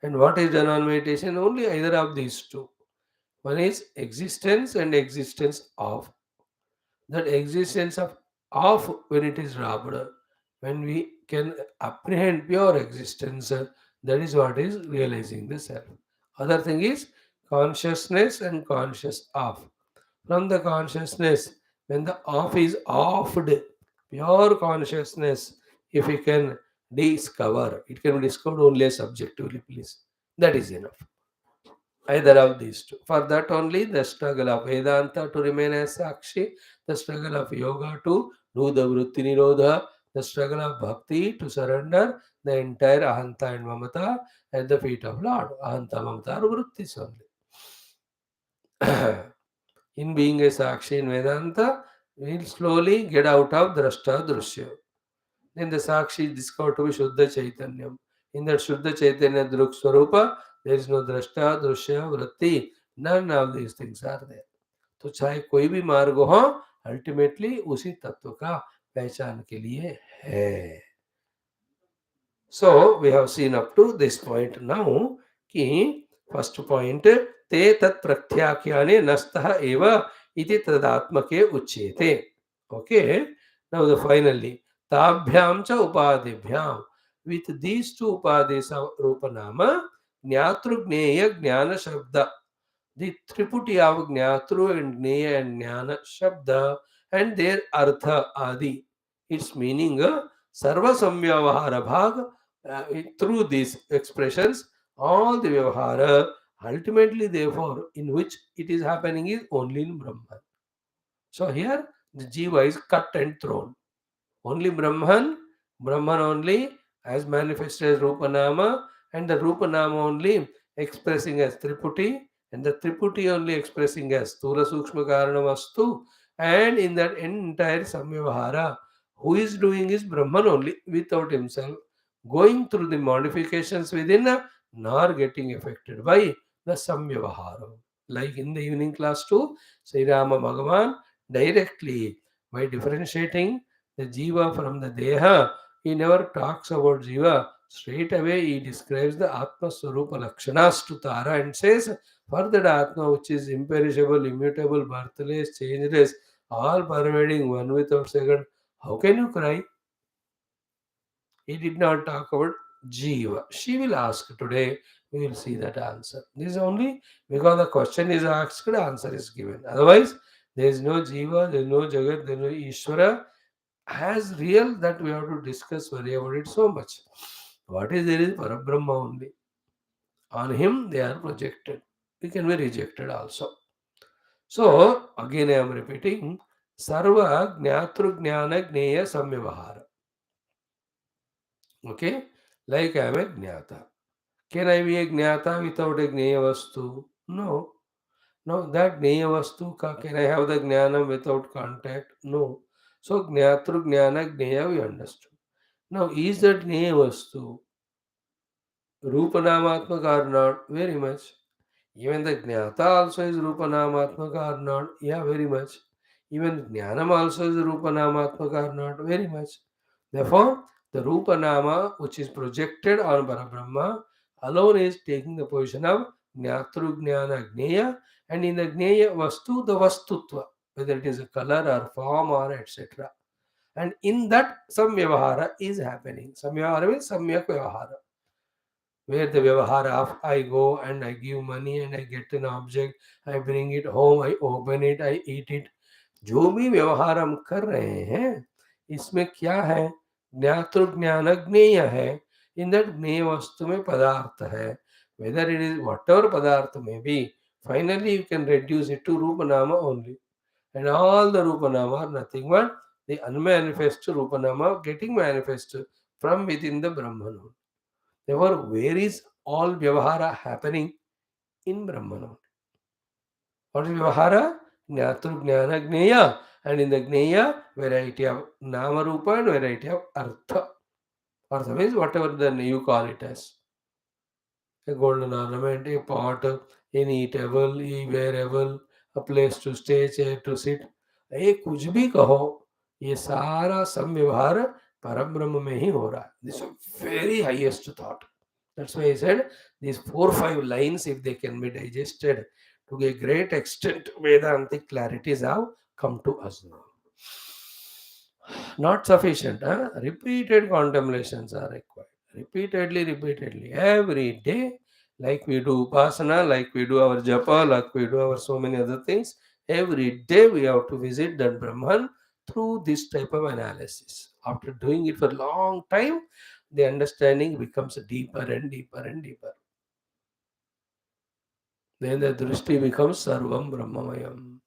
And what is done on meditation? Only either of these two. One is existence and existence of. That existence of when it is robbed, when we can apprehend pure existence, that is what is realizing the self. Other thing is consciousness and conscious of. From the consciousness, when the off is offed, pure consciousness, if we can discover, it can be discovered only subjectively, please. That is enough. Either of these two. For that only the struggle of Vedanta to remain as Sakshi, the struggle of Yoga to do the Vritti Nirodha, the struggle of Bhakti to surrender the entire Ahanta and Mamata at the feet of Lord. Ahanta, Mamata are Vrittis only. In being a Sakshi in Vedanta, we'll slowly get out of Drashta Drushya. Then the Sakshi is discovered to be Shuddha Chaitanyam. In that Shuddha Chaitanya Druk Swarupa, there is no Drashta, Drushya, Vritti. None of these things are there. तो चाहे कोई भी मार्ग हो, ultimately उसी तत्व का पहचान के लिए है. So we have seen up to this point now कि first point ते तत् प्रत्याख्याने नस्तः एव इति तदात्मके उच्यते. Okay, now the finally ताभ्याम च उपाधिभ्याम, with these two upadhis of रूप नाम ज्ञातृ ज्ञेय ज्ञान शब्द, the triputi of ज्ञातृ and ज्ञेय and ज्ञान शब्द and their artha adi, its meaning sarva samvyavahara bhag. Through these expressions, all the vyavahara ultimately, therefore, in which it is happening is only in Brahman. So here the jiva is cut and thrown. Only Brahman, Brahman only as manifested as Rupanama, and the Rupanama only expressing as Triputi, and the Triputi only expressing as Stula Sukshma Karana Vastu, and in that entire Samyavahara, who is doing is Brahman only without himself going through the modifications within, nor getting affected by the Samyavahara. Like in the evening class too, Sri Rama Bhagavan directly by differentiating the jiva from the deha, he never talks about jiva. Straight away he describes the Atma Swarupa Lakshanas to Tara and says, for that Atma which is imperishable, immutable, birthless, changeless, all pervading, one without second, how can you cry? He did not talk about jiva. She will ask today, we will see that answer. This is only because the question is asked, the answer is given. Otherwise, there is no jiva, there is no jagat, there is no Ishvara as real that we have to discuss, worry about it so much. What is there is Parabrahma only. On him they are projected. He can be rejected also. So again I am repeating Sarva Gnatru Jnana Gneya Samyavahara. Okay? Like I am a Gnata. Can I be a Gnata without a Gneya Vastu? No. No, that Gneya Vastu can I have the Jnana without contact? No. So Gnatru Jnana Gneya we understood. Now, is that Jnana Vastu Rupanamatmaka or not? Very much. Even the Jnata also is Rupanamatmaka or not? Yeah, very much. Even Jnanam also is Rupanamatmaka or not? Very much. Therefore, the Rupanama which is projected on Parabrahma alone is taking the position of Jnatru Jnana Jneya, and in the Jneya Vastu, the Vastutva, whether it is a color or form or etc. And in that some Vyavahara is happening. Some Vyavahara means Samyak Vyavahara, where the Vyavahara of I go and I give money and I get an object, I bring it home, I open it, I eat it. जो भी व्यवहार हम कर रहे हैं इसमें क्या है, ज्ञातृ ज्ञान ज्ञेय है. इन दैट ज्ञेय वस्तु में पदार्थ है, whether it is whatever padartha may be, finally you can reduce it to Rupa Nama only. And all the Rupanama are nothing but the unmanifest Rupanama getting manifest from within the Brahman. Therefore, where is all Vyavahara happening? In Brahman. What is Vyavahara? Jnatru Jnana Gneya. And in the Gneya, variety of Nama Rupa and variety of Artha. Artha means whatever then you call it as. A golden ornament, a pot, an eatable, a wearable, a place to stay, chair to sit. ये कुछ भी कहो, ये सारा संव्यवहार परम ब्रह्म में ही हो रहा है. This is very highest thought. That's why I said these 4 5 lines, if they can be digested to a great extent, Vedantic clarities have come to us now. Not sufficient. Huh? Repeated contemplations are required. Repeatedly, every day, like we do upasana, like we do our japa, like we do our so many other things. Every day we have to visit that Brahman through this type of analysis. After doing it for a long time, the understanding becomes deeper and deeper and deeper. Then the drishti becomes sarvam brahmamayam.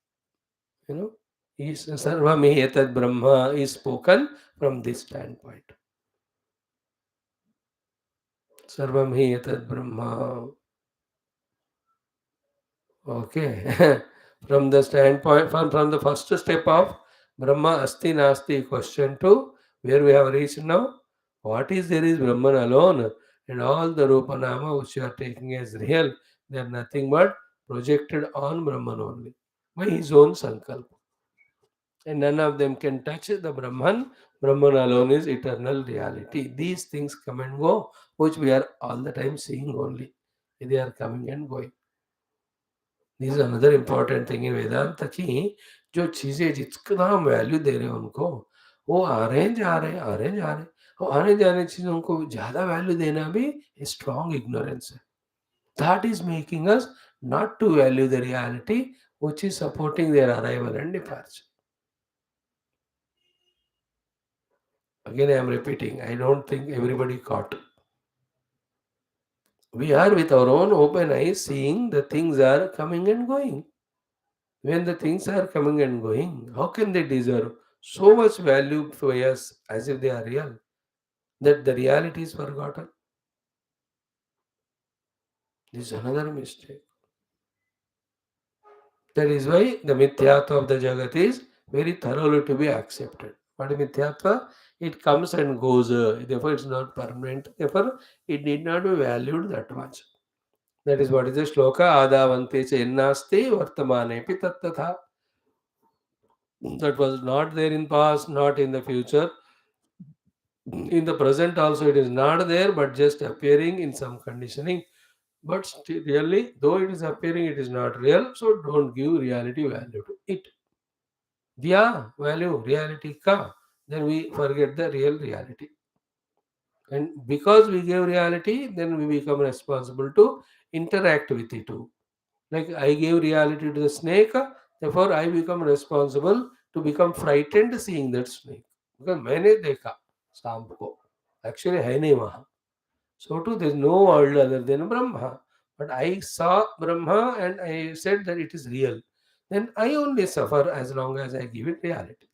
You know, is sarvam etat brahma is spoken from this standpoint. Sarvam hi etat brahma. Okay. From the standpoint, from the first step of Brahma Asti Nasti question to where we have reached now, what is there is Brahman alone, and all the Rupa Nama which you are taking as real, they are nothing but projected on Brahman only by his own Sankalpa. And none of them can touch the Brahman. Brahman alone is eternal reality. These things come and go, which we are all the time seeing only. They are coming and going. This is another important thing in Vedanta कि जो चीज़ें जितना हम value दे रहे हैं उनको, वो आ रहे हैं जा रहे हैं, आ रहे हैं जा रहे हैं, और आने जाने चीज़ों को ज़्यादा वैल्यू देना भी स्ट्रॉन्ग इग्नोरेंस है. That is making us not to value the reality which is supporting their arrival and departure. Again, I am repeating, I don't think everybody caught. We are with our own open eyes seeing the things are coming and going. When the things are coming and going, how can they deserve so much value for us as if they are real? That the reality is forgotten. This is another mistake. That is why the mithyatva of the Jagat is very thoroughly to be accepted. What is mithyatva? It comes and goes, therefore it's not permanent, therefore it need not be valued that much. That is what is the shloka, adavante cha ennasti vartamanepi tattatha. That was not there in past, not in the future. In the present also it is not there, but just appearing in some conditioning. But still, really, though it is appearing, it is not real. So don't give reality value to it. Diya value reality ka, then we forget the real reality. And because we give reality, then we become responsible to interact with it too. Like I gave reality to the snake, therefore I become responsible to become frightened seeing that snake. Because मैंने देखा सांप को, actually है नहीं वहाँ. So too, there is no world other than Brahma. But I saw Brahma and I said that it is real. Then I only suffer as long as I give it reality.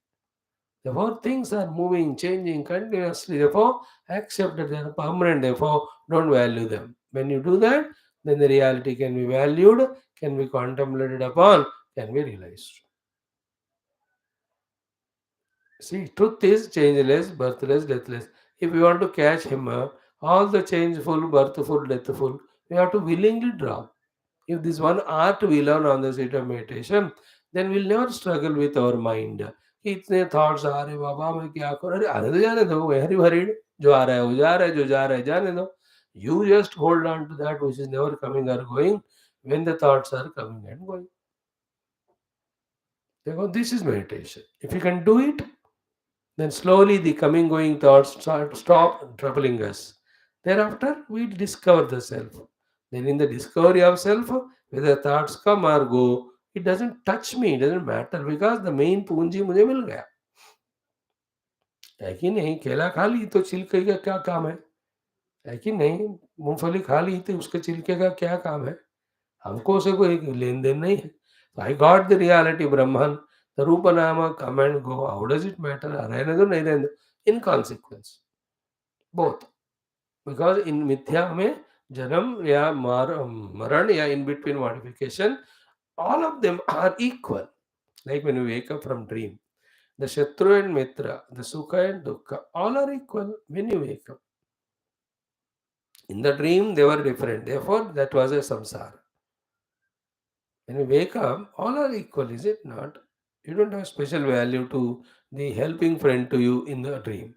Therefore, things are moving, changing continuously. Therefore, accept that they are permanent. Therefore, don't value them. When you do that, then the reality can be valued, can be contemplated upon, can be realized. See, truth is changeless, birthless, deathless. If we want to catch him, all the changeful, birthful, deathful, we have to willingly drop. If this one art we learn on the seat of meditation, then we'll never struggle with our mind. कि इतने thoughts आ रहे बाबा मैं क्या करूं, अरे आने दो जाने दो, वेरी वरीड, जो आ रहा है वो जा रहा है, जो जा रहा है जाने दो. You just hold on to that which is never coming or going when the thoughts are coming and going. Therefore, this is meditation. If you can do it, then slowly the coming going thoughts stop troubling us. Thereafter, we discover the self. Then in the discovery of self, whether thoughts come or go, it doesn't touch me, it doesn't matter because the main पूंजी मुझे मिल गया. है कि नहीं? केला खा ली तो छिलके का क्या काम है कि नहीं? मूंगफली खा ली तो उसके छिलके का क्या काम है? हमको उसे कोई लेन देन नहीं है. I got the reality Brahman, the रूप नाम come and go, how does it matter? रहने दो नहीं रहने दो, in consequence both. Because in मिथ्या में जन्म या मरण या in between modification, all of them are equal. Like when we wake up from dream, the Shatru and Mitra, the Sukha and Dukkha, all are equal when you wake up. In the dream, they were different. Therefore, that was a samsara. When you wake up, all are equal, is it not? You don't have special value to the helping friend to you in the dream.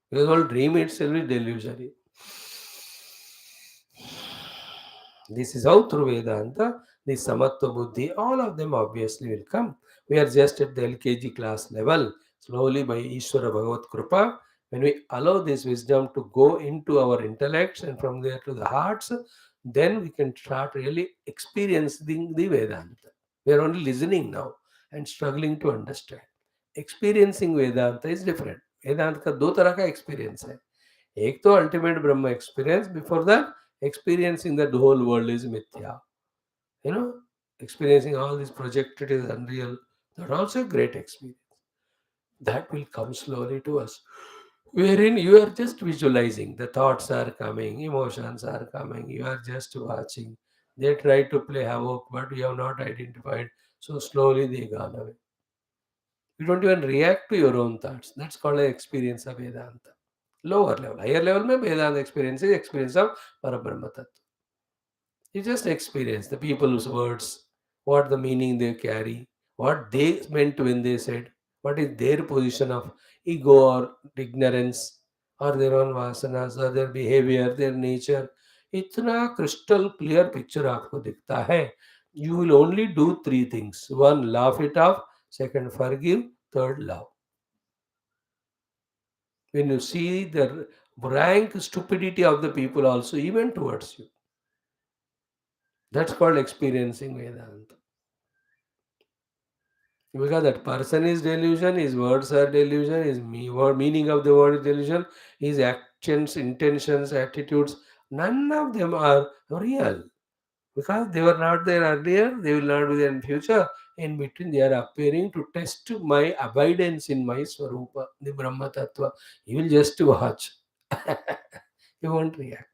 Because all dream itself is delusory. This is how through Vedanta, the Samatva Buddhi, all of them obviously will come. We are just at the LKG class level. Slowly by Ishvara Bhagavat Kripa, when we allow this wisdom to go into our intellects and from there to the hearts, then we can start really experiencing the Vedanta. We are only listening now and struggling to understand. Experiencing Vedanta is different. वेदांत का दो तरह का experience है. एक तो ultimate Brahma experience, before that experiencing that the whole world is mithya. You know, experiencing all this projected is unreal. That also a great experience. That will come slowly to us. Wherein you are just visualizing. The thoughts are coming, emotions are coming. You are just watching. They try to play havoc, but we have not identified. So slowly they gone away. You don't even react to your own thoughts. That's called an experience of Vedanta. Lower level. Higher level mein Vedanta experience is experience of Parabrahma Tattva. You just experience the people's words, what the meaning they carry, what they meant when they said, what is their position of ego or ignorance, or their own vasanas, or their behavior, their nature. इतना crystal clear picture आपको दिखता है. You will only do three things. One, laugh it off. Second, forgive. Third, love. When you see the rank stupidity of the people also, even towards you, that's called experiencing Vedanta. Because that person is delusion, his words are delusion, his meaning of the word is delusion, his actions, intentions, attitudes, none of them are real. Because they were not there earlier, they will not be there in future. In between, they are appearing to test my abidance in my Swarupa, the Brahma Tattva. You will just watch. You won't react.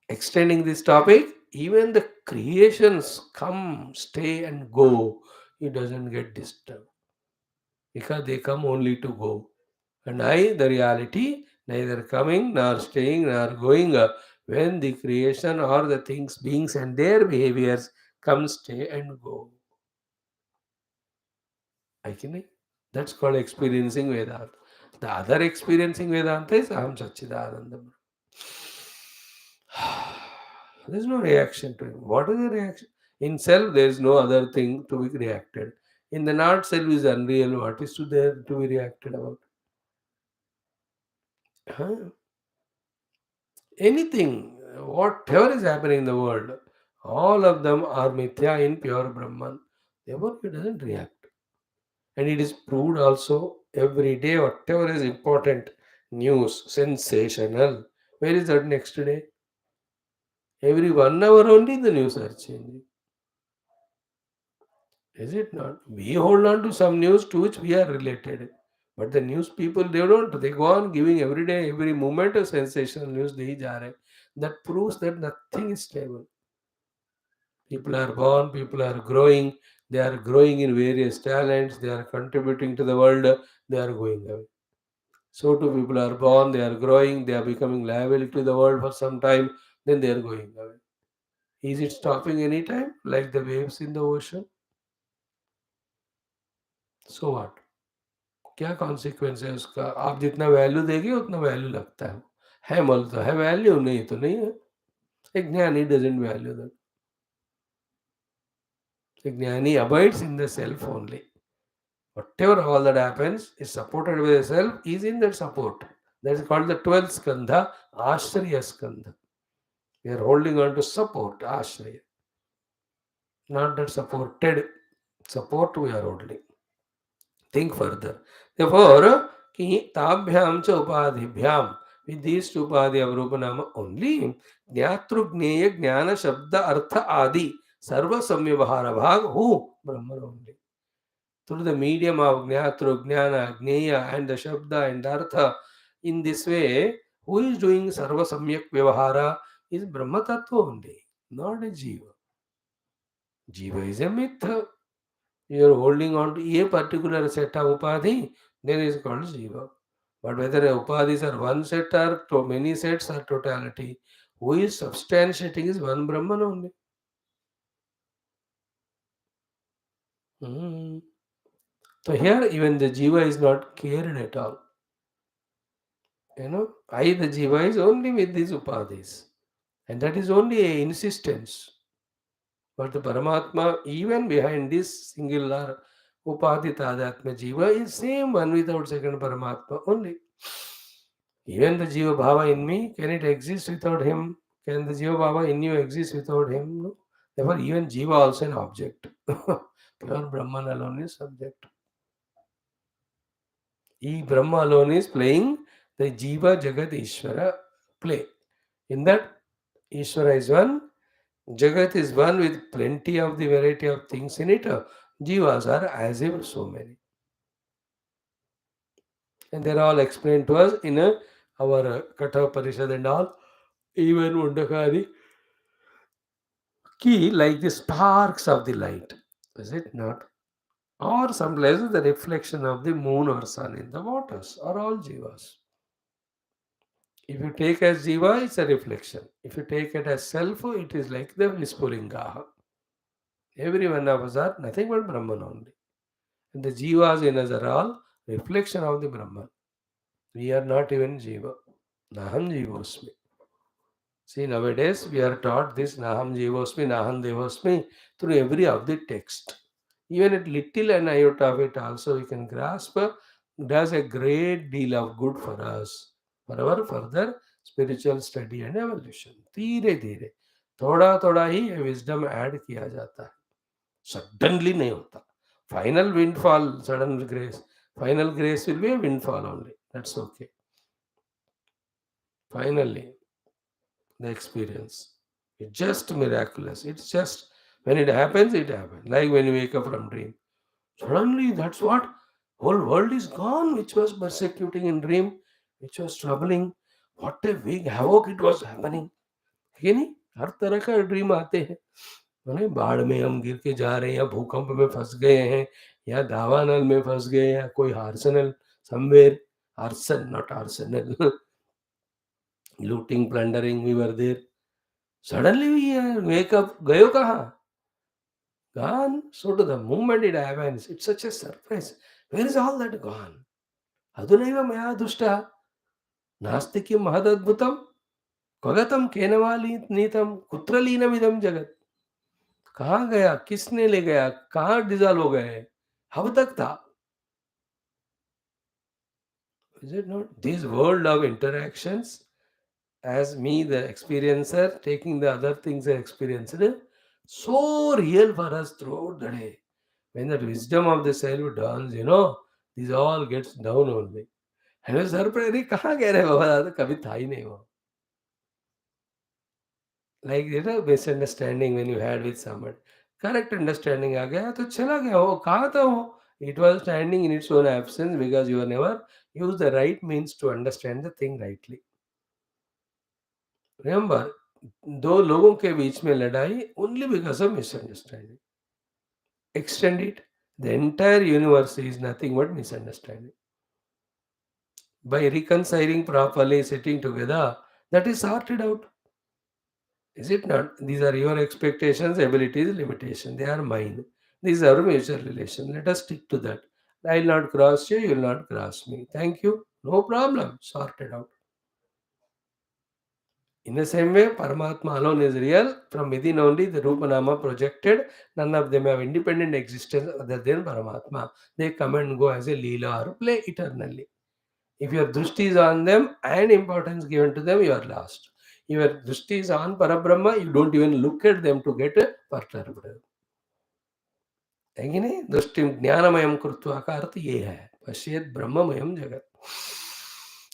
Extending this topic, even the creations come, stay, and go. It doesn't get disturbed because they come only to go. And I, the reality, neither coming nor staying nor going. When the creation or the things, beings, and their behaviors come, stay, and go. I can. That's called experiencing Vedanta. The other experiencing Vedanta is Aham Satchidanandam. There's no reaction to him. What is the reaction? In self, there is no other thing to be reacted. In the not self is unreal. What is to there to be reacted about? Huh? Anything, whatever is happening in the world, all of them are mithya in pure Brahman. Therefore, it doesn't react. And it is proved also every day, whatever is important news, sensational. Where is that next day? Every 1 hour only the news are changing. Is it not? We hold on to some news to which we are related. But the news people, they don't. They go on giving every day, every moment a sensational news. They ja rahe. That proves that nothing is stable. People are born, people are growing, they are growing in various talents, they are contributing to the world, they are going away. So too people are born, they are growing, they are becoming liable to the world for some time, then they are going away. Is it stopping anytime like the waves in the ocean? So what? क्या consequence है उसका? आप जितना value देंगे उतना value लगता है मतलब तो है वैल्यू, नहीं तो नहीं है. एक ज्ञानी डजंट वैल्यू दैट. एक ज्ञानी abides in the self only. Whatever all that happens is supported by the self, is in that support. That is called the 12th skandha, Ashraya skandha. We are holding on to support, Ashraya. Not that supported. Support we are holding. Think further. Therefore, ki tabhyam cha upadhibhyam. With these two upadhi avrupanama only, jnatru jnaya jnana shabda artha adi sarva samyavahara bhag who? Brahman only. Through the medium of Jnatru, Jnana, Jnaya and the Shabda and Artha. In this way, who is doing Sarva Samyak Vyavahara is Brahma Tattva only, not a Jiva. Jiva is a myth. You are holding on to a particular set of Upadhi, then it is called Jiva. But whether Upadhis are one set or to many sets or totality, who is substantiating is one Brahman only. Hmm. So here even the Jiva is not cared at all. I, the Jiva, is only with these upadhis. And that is only a insistence. But the Paramatma, even behind this singular upadhi tadatma Jiva, is same one without second Paramatma only. Even the Jiva Bhava in me, can it exist without him? Can the Jiva Bhava in you exist without him? No. Therefore, even Jiva also an object. Pure Brahman alone is subject. Brahma alone is playing the Jiva Jagat Ishvara play. In that, Ishvara is one, Jagat is one with plenty of the variety of things in it. Jivas are as if so many. And they're all explained to us in our Katha Parishad and all, even Undakadi. key like the sparks of the light, is it not? Or some places the reflection of the moon or sun in the waters are all jivas. If you take as jiva, it's a reflection. If you take it as self, it is like the Vispulingaha. Every one of us are nothing but Brahman only. And the jivas in us are all reflection of the Brahman. We are not even jiva. Naham jivosmi. See, nowadays we are taught this Naham Jivosmi, Naham Devosmi through every of the text. Even at little and iota of it also we can grasp, does a great deal of good for us, for our further spiritual study and evolution. धीरे धीरे थोड़ा थोड़ा ही ये wisdom add किया जाता है, suddenly नहीं होता. Final windfall, sudden grace, final grace will be a windfall only. That's okay. Finally, the experience. It's just miraculous. It's just when it happens, it happens. Like when you wake up from dream. Suddenly, that's what whole world is gone, which was persecuting in dream, which was troubling. What a big havoc it was happening. है नहीं? हर तरह का dream आते हैं. माने बाढ़ में हम गिर के जा रहे हैं, या भूकंप में फंस गए हैं, या दावानल में फंस गए, या कोई arsenal somewhere, arson not arsenal, looting, plundering, we were there. Suddenly we wake up, gayo kaha? Gone. So to the moment it happens, it's such a surprise. Where is all that gone? Adunaiva maya dushta, nastikim mahadadbhutam, kvagatam kenavali nitam, kutralina vidam jagat. कहाँ गया, किसने ले गया, कहाँ dissolve हो गए, अब तक था. Is it not? This world of interactions, as me, the experiencer, taking the other things I experienced, so real for us throughout the day. When that wisdom of the self dawns, this all gets down only. And मैं surprise, अरे कहाँ कह रहे बाबा, दादा कभी था ही नहीं वो. Like misunderstanding when you had with someone. Correct understanding आ गया तो चला गया, वो कहाँ था वो. It was standing in its own absence because you never used the right means to understand the thing rightly. Remember, दो लोगों के बीच में लड़ाई only because of misunderstanding. Extend it. The entire universe is nothing but misunderstanding. By reconciling properly, sitting together, that is sorted out. Is it not? These are your expectations, abilities, limitation. They are mine. These are mutual relation. Let us stick to that. I will not cross you, you will not cross me. Thank you. No problem. Sorted out. In the same way, Paramatma alone is real. From within only the Rupa Nama projected. None of them have independent existence other than Paramatma. They come and go as a Leela or play eternally. If your drishti is on them and importance given to them, you are lost. If your drishti is on Parabrahma, you don't even look at them to get a Parabrahma. लेकिन दृष्टि ज्ञानमयम कृत्वा का अर्थ ये है, पश्येत ब्रह्ममयम जगत.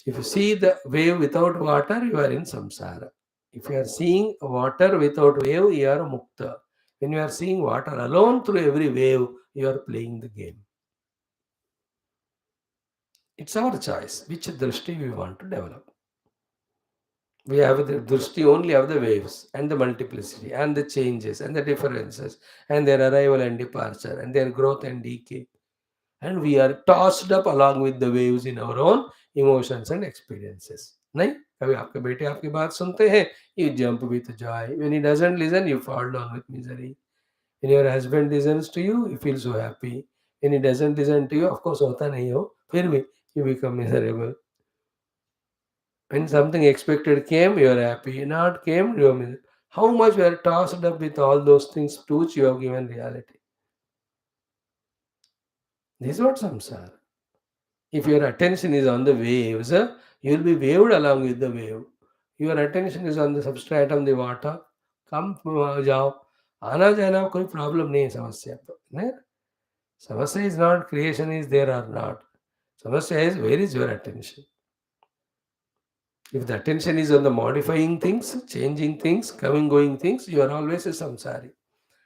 If you see the wave without water, you are in samsara. If you are seeing water without wave, you are mukta. When you are seeing water alone through every wave, you are playing the game. It's our choice which drishti we want to develop. We have the drishti only of the waves and the multiplicity and the changes and the differences and their arrival and departure and their growth and decay. And we are tossed up along with the waves in our own emotions and experiences. नहीं, कभी आपके बेटे आपकी बात सुनते हैं, you jump with joy. When he doesn't listen, you fall down with misery. When your husband listens to you, you feel so happy. When he doesn't listen to you, of course होता नहीं हो, फिर भी you become miserable. When something expected came, you are happy. Not came, you are miserable. How much we are tossed up with all those things to which you have given reality. This is what samsara. If your attention is on the waves, you will be waved along with the wave. Your attention is on the substratum, the water. Come, जाओ. आना जाना कोई problem नहीं है समस्या पर. नहीं? समस्या is not creation is there or not. समस्या is where is your attention. If the attention is on the modifying things, changing things, coming, going things, you are always a samsari.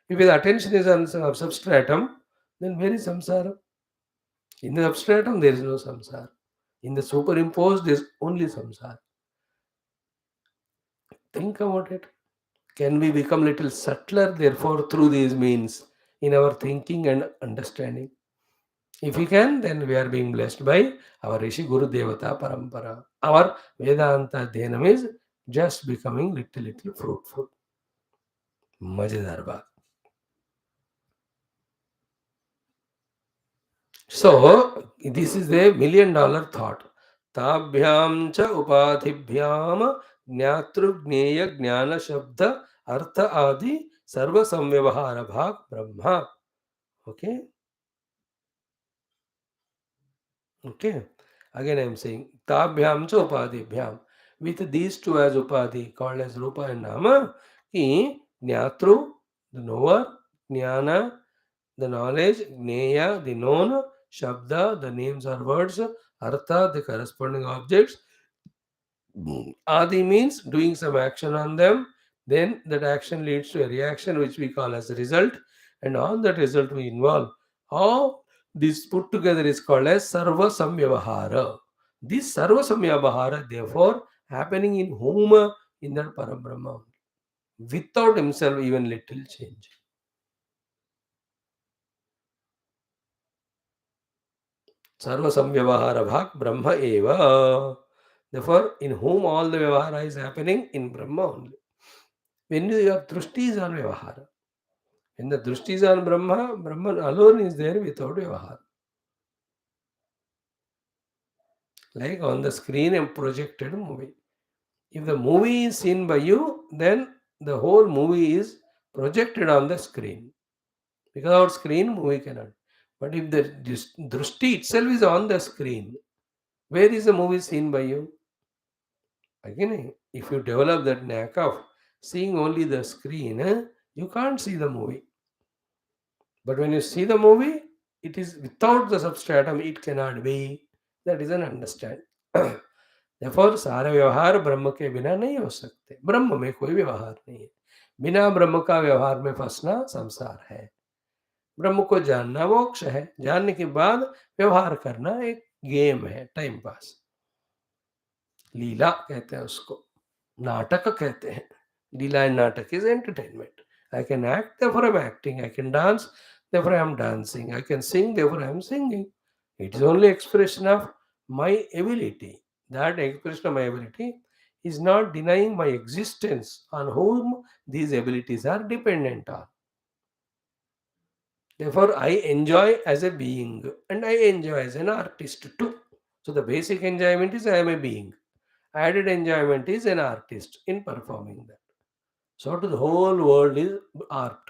If the attention is on substratum, then where is samsara? In the substratum, there is no samsara. In the superimposed, there is only samsara. Think about it. Can we become little subtler, therefore, through these means in our thinking and understanding? If we can, then we are being blessed by our Rishi Guru Devata Parampara. Our Vedanta Dhanam is just becoming little fruitful. Majedar baat. So, this is a $1,000,000 thought. Tabhyam cha upadhibhyam jnatru jneya jnana shabda artha adi sarva samvyavahara bhag brahma. Okay? Okay. Again, I am saying tabhyam cha upadhibhyam. With these two as upadhi, called as rupa and nama, ki jnatru, the knower, jnana, the knowledge, Gneya, the known, Shabda, the names or words, Artha, the corresponding objects. Adi means doing some action on them, then that action leads to a reaction which we call as a result, and on that result we involve. All this put together is called as Sarva Samyavahara. This Sarva Samyavahara, therefore, happening in whom? In that Parabrahma, without himself even little change. Sarva samvyavahara bhag Brahma eva. Therefore, in whom all the vyavahara is happening? In Brahma only. When your drushti is on vyavahara. When the drushti is on Brahma, Brahman alone is there without vyavahara. Like on the screen a projected movie. If the movie is seen by you, then the whole movie is projected on the screen. Without screen, movie cannot. But if the drushti itself is on the screen, where is the movie seen by you? Again, if you develop that knack of seeing only the screen, you can't see the movie. But when you see the movie, it is without the substratum, it cannot be. That is an understand. Therefore, सारे व्यवहार ब्रह्म के बिना नहीं हो सकते. ब्रह्म में कोई व्यवहार नहीं है. बिना ब्रह्म का व्यवहार में फंसना संसार है. ब्रह्म को जानना मोक्ष है. जानने के बाद व्यवहार करना एक गेम है, टाइम पास. लीला कहते हैं उसको. नाटक कहते हैं. लीला एंड नाटक is entertainment. I can act, therefore I'm acting. I can dance, therefore I'm dancing. I can sing, therefore I'm singing. It is only expression of my ability. That expression of my ability is not denying my existence on whom these abilities are dependent on. Therefore, I enjoy as a being and I enjoy as an artist too. So the basic enjoyment is I am a being. Added enjoyment is an artist in performing that. So to the whole world is art,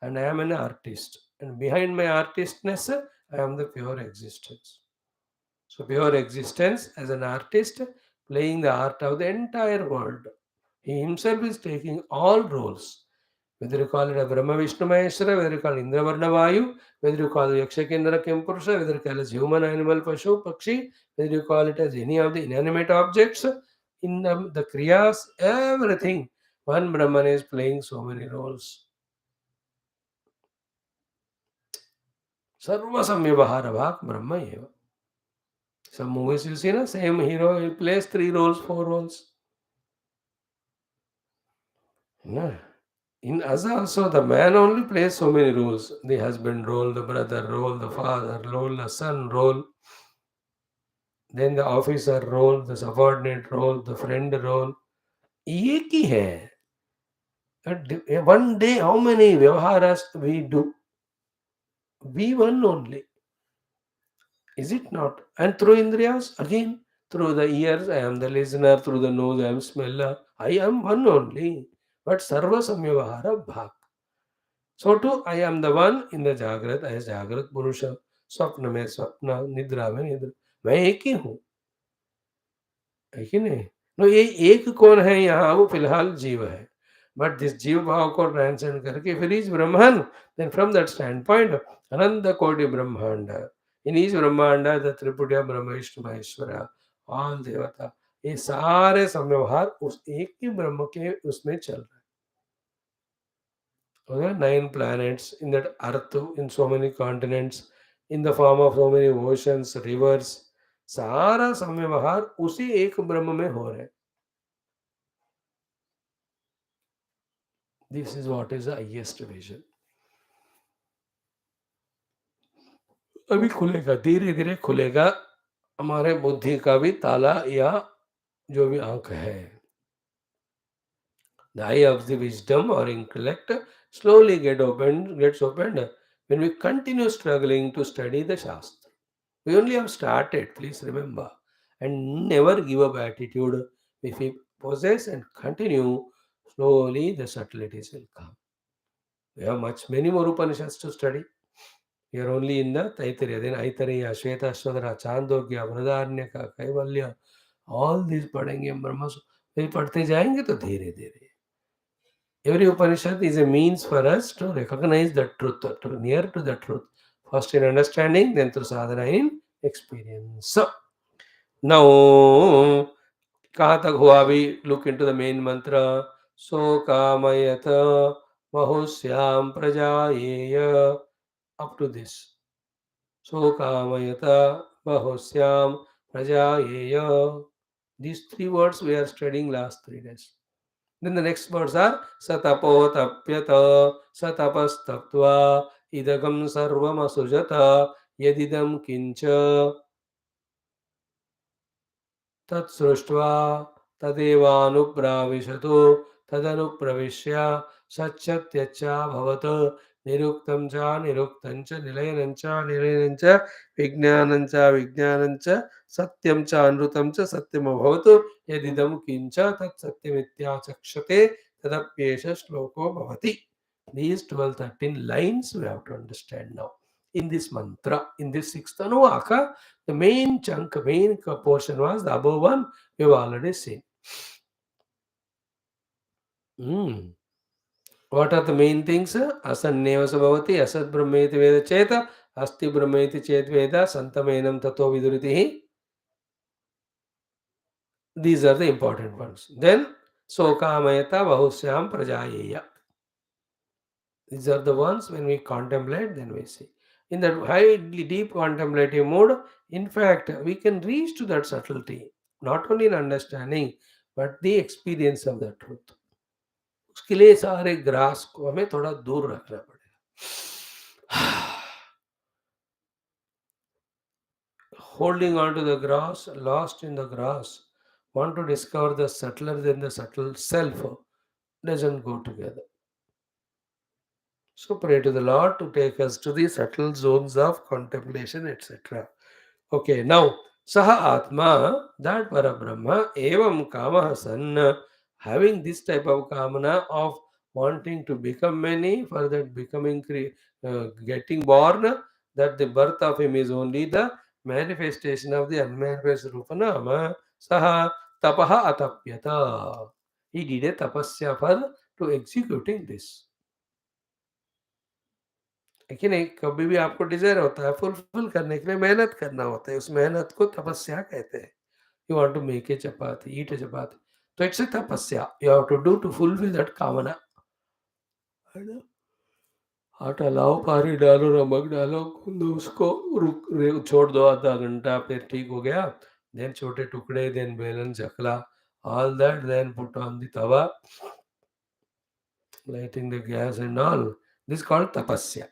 and I am an artist. And behind my artistness, I am the pure existence. So pure existence as an artist, playing the art of the entire world. He himself is taking all roles. Whether you call it a Brahma Vishnu Maheshwara, whether you call it Indra Varna Vayu, whether you call it Yaksha Kendra Kempurusha, whether you call it as human, animal, Pashu, Pakshi, whether you call it as any of the inanimate objects, in the Kriyas, everything. One Brahman is playing so many roles. Sarva Samyavahara Bhak Brahma Eva. Some movies you see, na, same hero he plays 3 roles, 4 roles. No. In us also, the man only plays so many roles. The husband role, the brother role, the father role, the son role, then the officer role, the subordinate role, the friend role. एक ही है. One day, how many vyavaharas we do? We one only. Is it not? And through indriyas, again, through the ears, I am the listener, through the nose, I am smeller. I am one only. But sarva samyavahara bhak. So too, I am the one in the Jagrat as Jagrat Purusha, स्वप्न में स्वप्न, निद्रा में निद्रा. मैं एक ही हूँ, है कि नहीं? नो ये एक कौन है यहाँ? वो फिलहाल जीव है. बट दिस जीव भाव को ट्रांसेंड करके फिर is Brahman, then from that standpoint अनंत कोटि ब्रह्मांड, इन ईच ब्रह्मांड the त्रिपुटिया Brahma Vishnu Maheshwar all देवता, ये सारे संव्यवहार उस एक ही ब्रह्म के उसमें चल रहा है. Okay, 9 planets in that earth, in so many continents, in the form of so many oceans, rivers, सारा संव्यवहार उसी एक ब्रह्म में हो रहे हैं. This is what is the highest vision. अभी खुलेगा, धीरे धीरे खुलेगा हमारे बुद्धि का भी ताला, या जो भी आंख है. The eye of the wisdom or intellect slowly gets opened when we continue struggling to study the Shastra. We only have started, please remember, and never give up attitude. If we possess and continue, slowly the subtleties will come. We have many more Upanishads to study. We are only in the Taittiriya, then Aitariya, Shvetashvatara, Chandogya, Vradaranyaka, Kaivalya, all these पढ़ेंगे ब्रह्म फिर पढ़ते जाएंगे तो धीरे धीरे. Every Upanishad is a means for us to recognize the truth, to near to the truth. First in understanding, then through sadhana in experience. So, now, कहाँ तक हुआ अभी? Look into the main mantra. So kamayata bahusyam prajayeya. Up to this. So kamayata bahusyam prajayeya. These three words we are studying last 3 days. Then the next words are satapotapyata, satapastaptva, idagam sarvam asujata, yadidam kincha, tat sruštva, tadevanupravishato, tadanupravishya, satchatyacha bhavat, niruktam cha, niruktam cha, nilayanam cha, nilayanam cha, vijnanam cha, vijnanam cha, satyam cha, anrutam cha, satyam abhavatu, yadidam kincha, tat satyamittya chakshate, tadapyesha shloko bhavati. These 12, 13 lines we have to understand now. In this mantra, in this sixth Anuvaka, the main chunk, main portion was the above one we have already seen. Hmm. What are the main things? Asanneva sabhavati, asad brahmeti veda cheta, asti brahmeti chet veda, santamenam tato viduritihi. These are the important ones. Then, sokamayata bahusyam prajayeya. These are the ones when we contemplate, then we see. In that high, deep contemplative mode, in fact, we can reach to that subtlety, not only in understanding, but the experience of the truth. उसके लिए सारे grass को हमें थोड़ा दूर रखना पड़ेगा. Holding on to the grass, lost in the grass, want to discover the subtler than the subtle self, doesn't go together. So pray to the Lord to take us to the subtle zones of contemplation, etc. Okay, now Saha Atma, that Parabrahma, Evam Kamaha San, having this type of kamana of wanting to become many, for that becoming, getting born, that the birth of him is only the manifestation of the unmanifest Rupanama, Saha Tapaha Atapyata. He did a tapasya for to executing this. लेकिन एक कभी भी आपको Dzire होता है fulfil करने के लिए मेहनत करना होता है, उस मेहनत को तपस्या कहते हैं. You want to make a chapati, eat a chapati. So it's a tapasya. You have to do to fulfill that kamana. है ना? आटा लाओ, पानी डालो, नमक डालो, गूंदो उसको, छोड़ दो आधा घंटा, फिर ठीक हो गया. देन छोटे टुकड़े, देन बेलन चकला, all that, then put on the tawa, lighting the gas and all. This is called tapasya.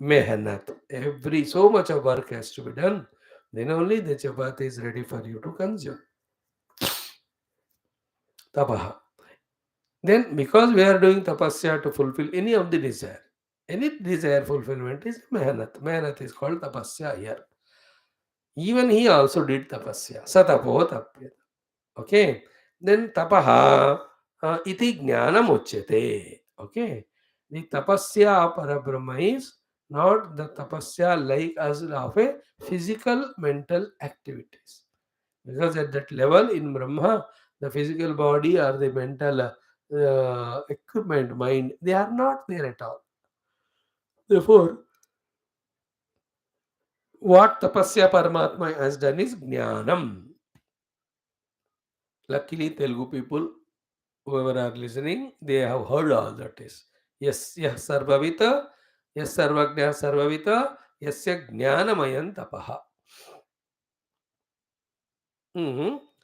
Mehnat. Every so much of work has to be done. Then only the chapati is ready for you to consume. Tapaha. Then, because we are doing tapasya to fulfill any desire fulfillment is mehnat. Mehnat is called tapasya here. Even he also did tapasya. Satapo tapyat. Okay. Then tapaha iti jnanam uchyate. Okay. The tapasya parabrahma is not the tapasya like as of a physical mental activities. Because at that level in Brahma, the physical body or the mental equipment, mind, they are not there at all. Therefore, what tapasya Paramatma has done is jnanam. Luckily, Telugu people, whoever are listening, they have heard all that is. Yes, yes, sarvavita, yes, sarvagnya sarvavita, yasya jnanamayan tapaha.